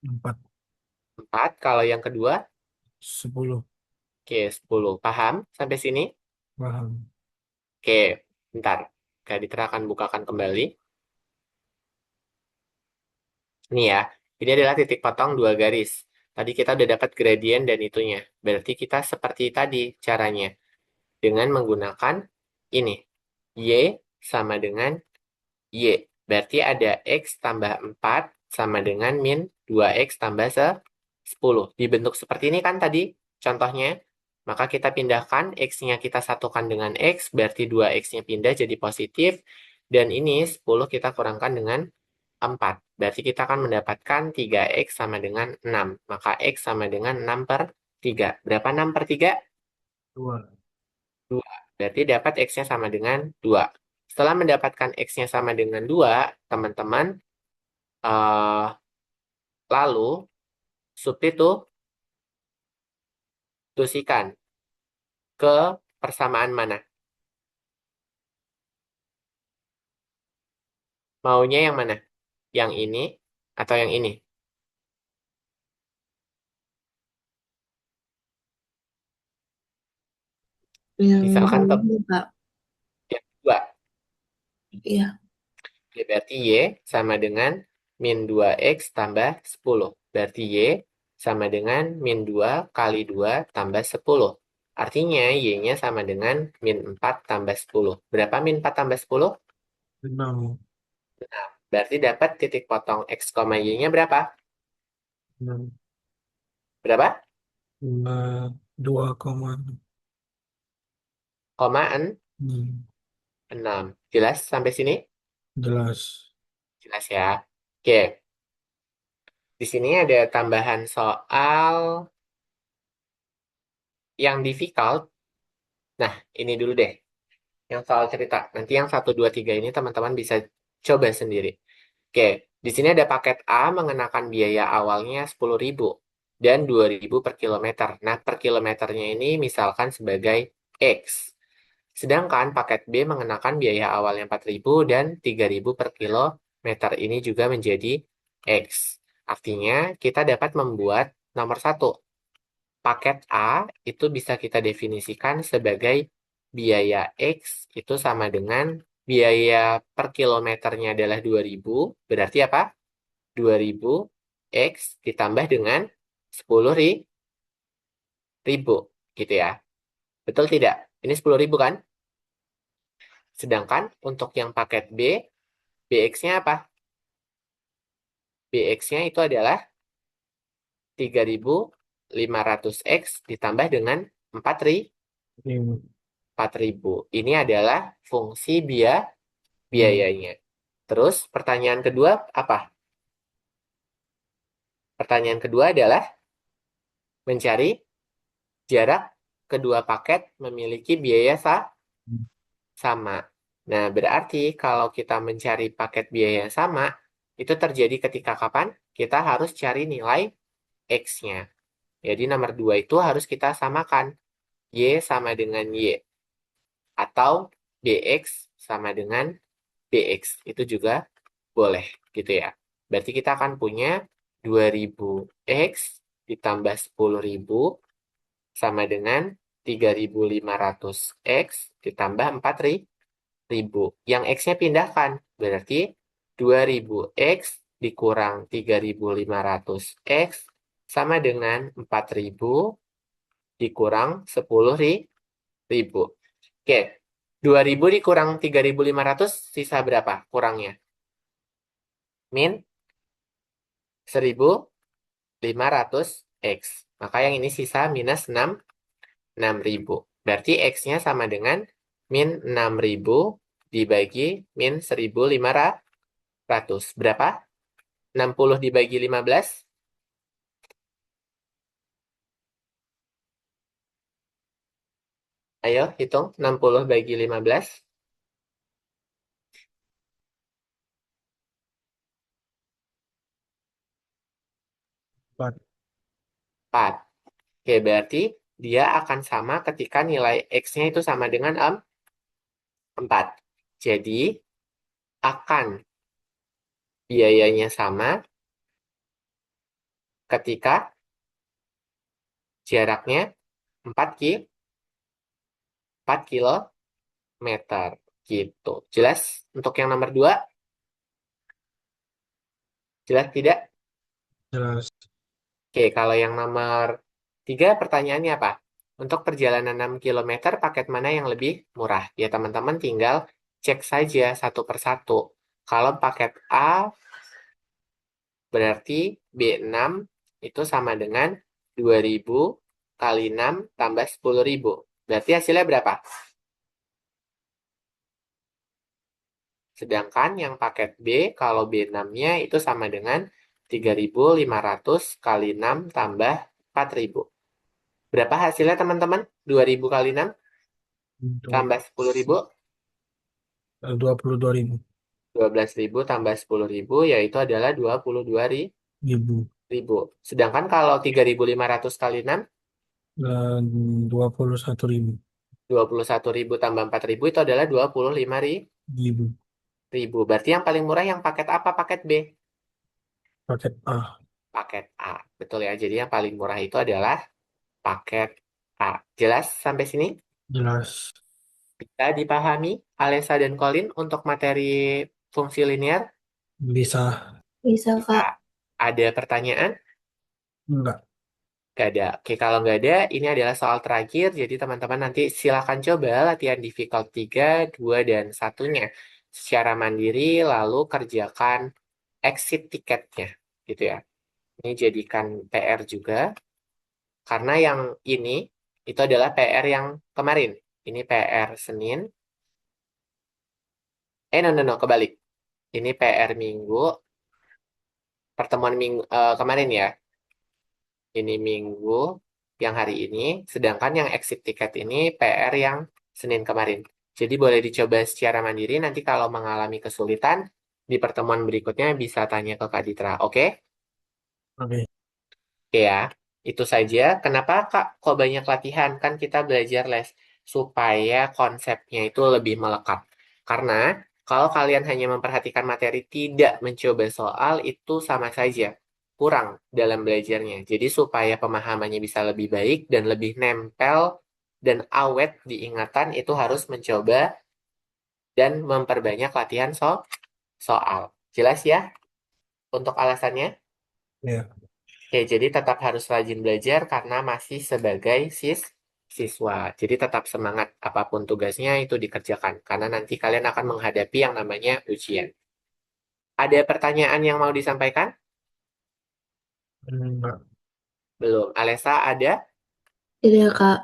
4. 4. Kalau yang kedua, 10. oke, 10. Paham sampai sini? Paham. Oke, bentar. Kak Ditra akan bukakan kembali. Ini ya, ini adalah titik potong dua garis. Tadi kita udah dapat gradien dan itunya. Berarti kita seperti tadi caranya. Dengan menggunakan ini. Y sama dengan Y. Berarti ada X tambah 4 sama dengan min 2X tambah 10. Dibentuk seperti ini kan tadi contohnya. Maka kita pindahkan X-nya kita satukan dengan X. Berarti 2X-nya pindah jadi positif. Dan ini 10 kita kurangkan dengan 4. Berarti kita akan mendapatkan 3X sama dengan 6. Maka X sama dengan 6 per 3. Berapa 6 per 3? 2. 2. Berarti dapat X-nya sama dengan 2. Setelah mendapatkan X-nya sama dengan 2, teman-teman, eh, lalu substitusikan ke persamaan mana? Maunya yang mana? Yang ini atau yang ini? Yang Misalkan ke ini, Kak. yang kedua. Iya. Oke, berarti Y sama dengan min 2X tambah 10. Berarti Y sama dengan min 2 kali 2 tambah 10. Artinya Y-nya sama dengan min 4 tambah 10. Berapa min 4 tambah 10? 6. Berarti dapat titik potong X, Y-nya berapa? 6. Berapa? 2, Koma 6. 6. Jelas sampai sini? Jelas. Jelas ya. Oke, di sini ada tambahan soal yang difficult. Nah, ini dulu deh. Yang soal cerita. Nanti yang 1, 2, 3 ini teman-teman bisa coba sendiri. Oke, di sini ada paket A mengenakan biaya awalnya 10.000 dan 2.000 per kilometer. Nah, per kilometernya ini misalkan sebagai X. Sedangkan paket B mengenakan biaya awalnya 4.000 dan 3.000 per kilometer. Ini juga menjadi X. Artinya, kita dapat membuat nomor satu. Paket A itu bisa kita definisikan sebagai biaya X itu sama dengan biaya per kilometernya adalah 2.000. Berarti apa? 2.000 X ditambah dengan 10.000 gitu ya. Betul tidak? Ini 10.000 kan? Sedangkan untuk yang paket B, BX-nya apa? BX-nya itu adalah 3.500X ditambah dengan 5. 4.000. Ini adalah fungsi Hmm. biayanya. Terus pertanyaan kedua apa? Pertanyaan kedua adalah mencari jarak kedua paket memiliki biaya sama. Nah, berarti kalau kita mencari paket biaya yang sama, itu terjadi ketika kapan? Kita harus cari nilai X-nya. Jadi nomor 2 itu harus kita samakan. Y sama dengan Y. Atau BX sama dengan BX. Itu juga boleh gitu ya. Berarti kita akan punya 2.000X ditambah 10.000 sama dengan 3.500X ditambah 4.000. Yang X-nya pindahkan. Berarti 2.000X dikurang 3.500X sama dengan 4.000 dikurang 10.000. Oke, 2.000 dikurang 3.500 sisa berapa kurangnya? Min 1.500X. Maka yang ini sisa minus 6.000. Berarti X-nya sama dengan min 6.000 dibagi min 1.500. Berapa? 60 dibagi 15? Ayo hitung 60 bagi 15. 4. 4. Oke, berarti dia akan sama ketika nilai X-nya itu sama dengan 4. Jadi, akan biayanya sama ketika jaraknya 4 kilometer. Gitu. Jelas untuk yang nomor 2? Jelas tidak? Jelas. Oke, kalau yang nomor 3 pertanyaannya apa? Untuk perjalanan 6 kilometer, paket mana yang lebih murah? Ya, teman-teman tinggal cek saja satu persatu. Kalau paket A berarti B6 itu sama dengan 2.000 kali 6 tambah 10.000. Berarti hasilnya berapa? Sedangkan yang paket B, kalau B6-nya itu sama dengan 3.500 kali 6 tambah 4.000. Berapa hasilnya teman-teman? 2.000 kali 6 Untuk tambah 10.000, 22.000 12.000 tambah 10.000, yaitu adalah 22.000. ribu Sedangkan kalau 3.500 kali 6, dan 21.000 21.000 tambah 4.000 itu adalah 25.000. ribu Berarti yang paling murah yang paket apa? Paket B. paket A. Paket A. Betul ya. Jadi yang paling murah itu adalah paket A. Jelas sampai sini? Jelas. Bisa dipahami, Alessa dan Colin, untuk materi fungsi linear? Bisa. Bisa, Bisa. Kak. Ada pertanyaan? Enggak. Gak ada. Oke, kalau nggak ada, ini adalah soal terakhir. Jadi teman-teman nanti silakan coba latihan difficult 3, 2, dan satunya secara mandiri, lalu kerjakan exit tiketnya. Gitu ya. Ini jadikan PR juga. Karena yang ini, itu adalah PR yang kemarin. Ini PR Senin. No, no, no, kebalik. Ini PR Minggu, pertemuan minggu kemarin ya. Ini Minggu yang hari ini, sedangkan yang exit tiket ini PR yang Senin kemarin. Jadi boleh dicoba secara mandiri, nanti kalau mengalami kesulitan, di pertemuan berikutnya bisa tanya ke Kak Ditra. Oke? Oke. Oke ya, itu saja. Kenapa Kak kok banyak latihan? Kan kita belajar les supaya konsepnya itu lebih melekat. Karena kalau kalian hanya memperhatikan materi, tidak mencoba soal, itu sama saja kurang dalam belajarnya. Jadi supaya pemahamannya bisa lebih baik dan lebih nempel dan awet diingatan, itu harus mencoba dan memperbanyak latihan soal. Jelas ya untuk alasannya? Ya. Oke, jadi tetap harus rajin belajar karena masih sebagai siswa. Jadi tetap semangat apapun tugasnya itu dikerjakan. Karena nanti kalian akan menghadapi yang namanya ujian. Ada pertanyaan yang mau disampaikan? Enggak. Belum. Alessa ada? Tidak, Kak.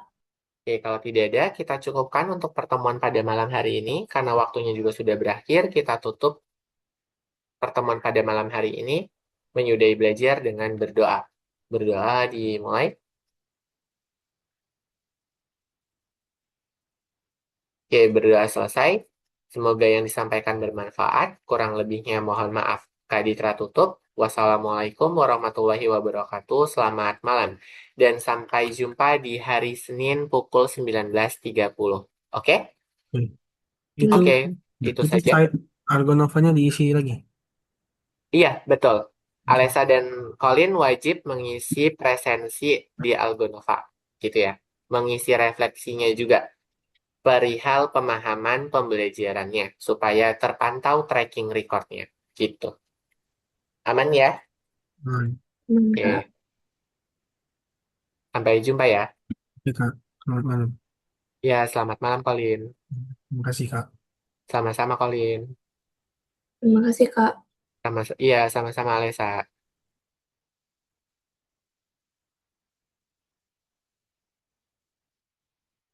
Oke, kalau tidak ada, kita cukupkan untuk pertemuan pada malam hari ini. Karena waktunya juga sudah berakhir, kita tutup pertemuan pada malam hari ini. Menyudahi belajar dengan berdoa. Berdoa dimulai. Oke, berdoa selesai. Semoga yang disampaikan bermanfaat. Kurang lebihnya mohon maaf. Kak Ditra tutup. Wassalamualaikum warahmatullahi wabarakatuh. Selamat malam. Dan sampai jumpa di hari Senin pukul 19.30. Oke? Oke. Itu Oke, itu itu saja. site Argonovanya diisi lagi. Iya, betul. Oke. Alessa dan Colin wajib mengisi presensi di Algonova. Gitu ya. Mengisi refleksinya juga perihal pemahaman pembelajarannya supaya terpantau tracking recordnya gitu. Aman ya? Nah, Kak. Oke, sampai jumpa ya. oke, Kak. Selamat malam. Ya, selamat malam Colin. Terima kasih, Kak. Sama-sama Colin. Terima kasih, Kak. Iya, sama-sama Alesa.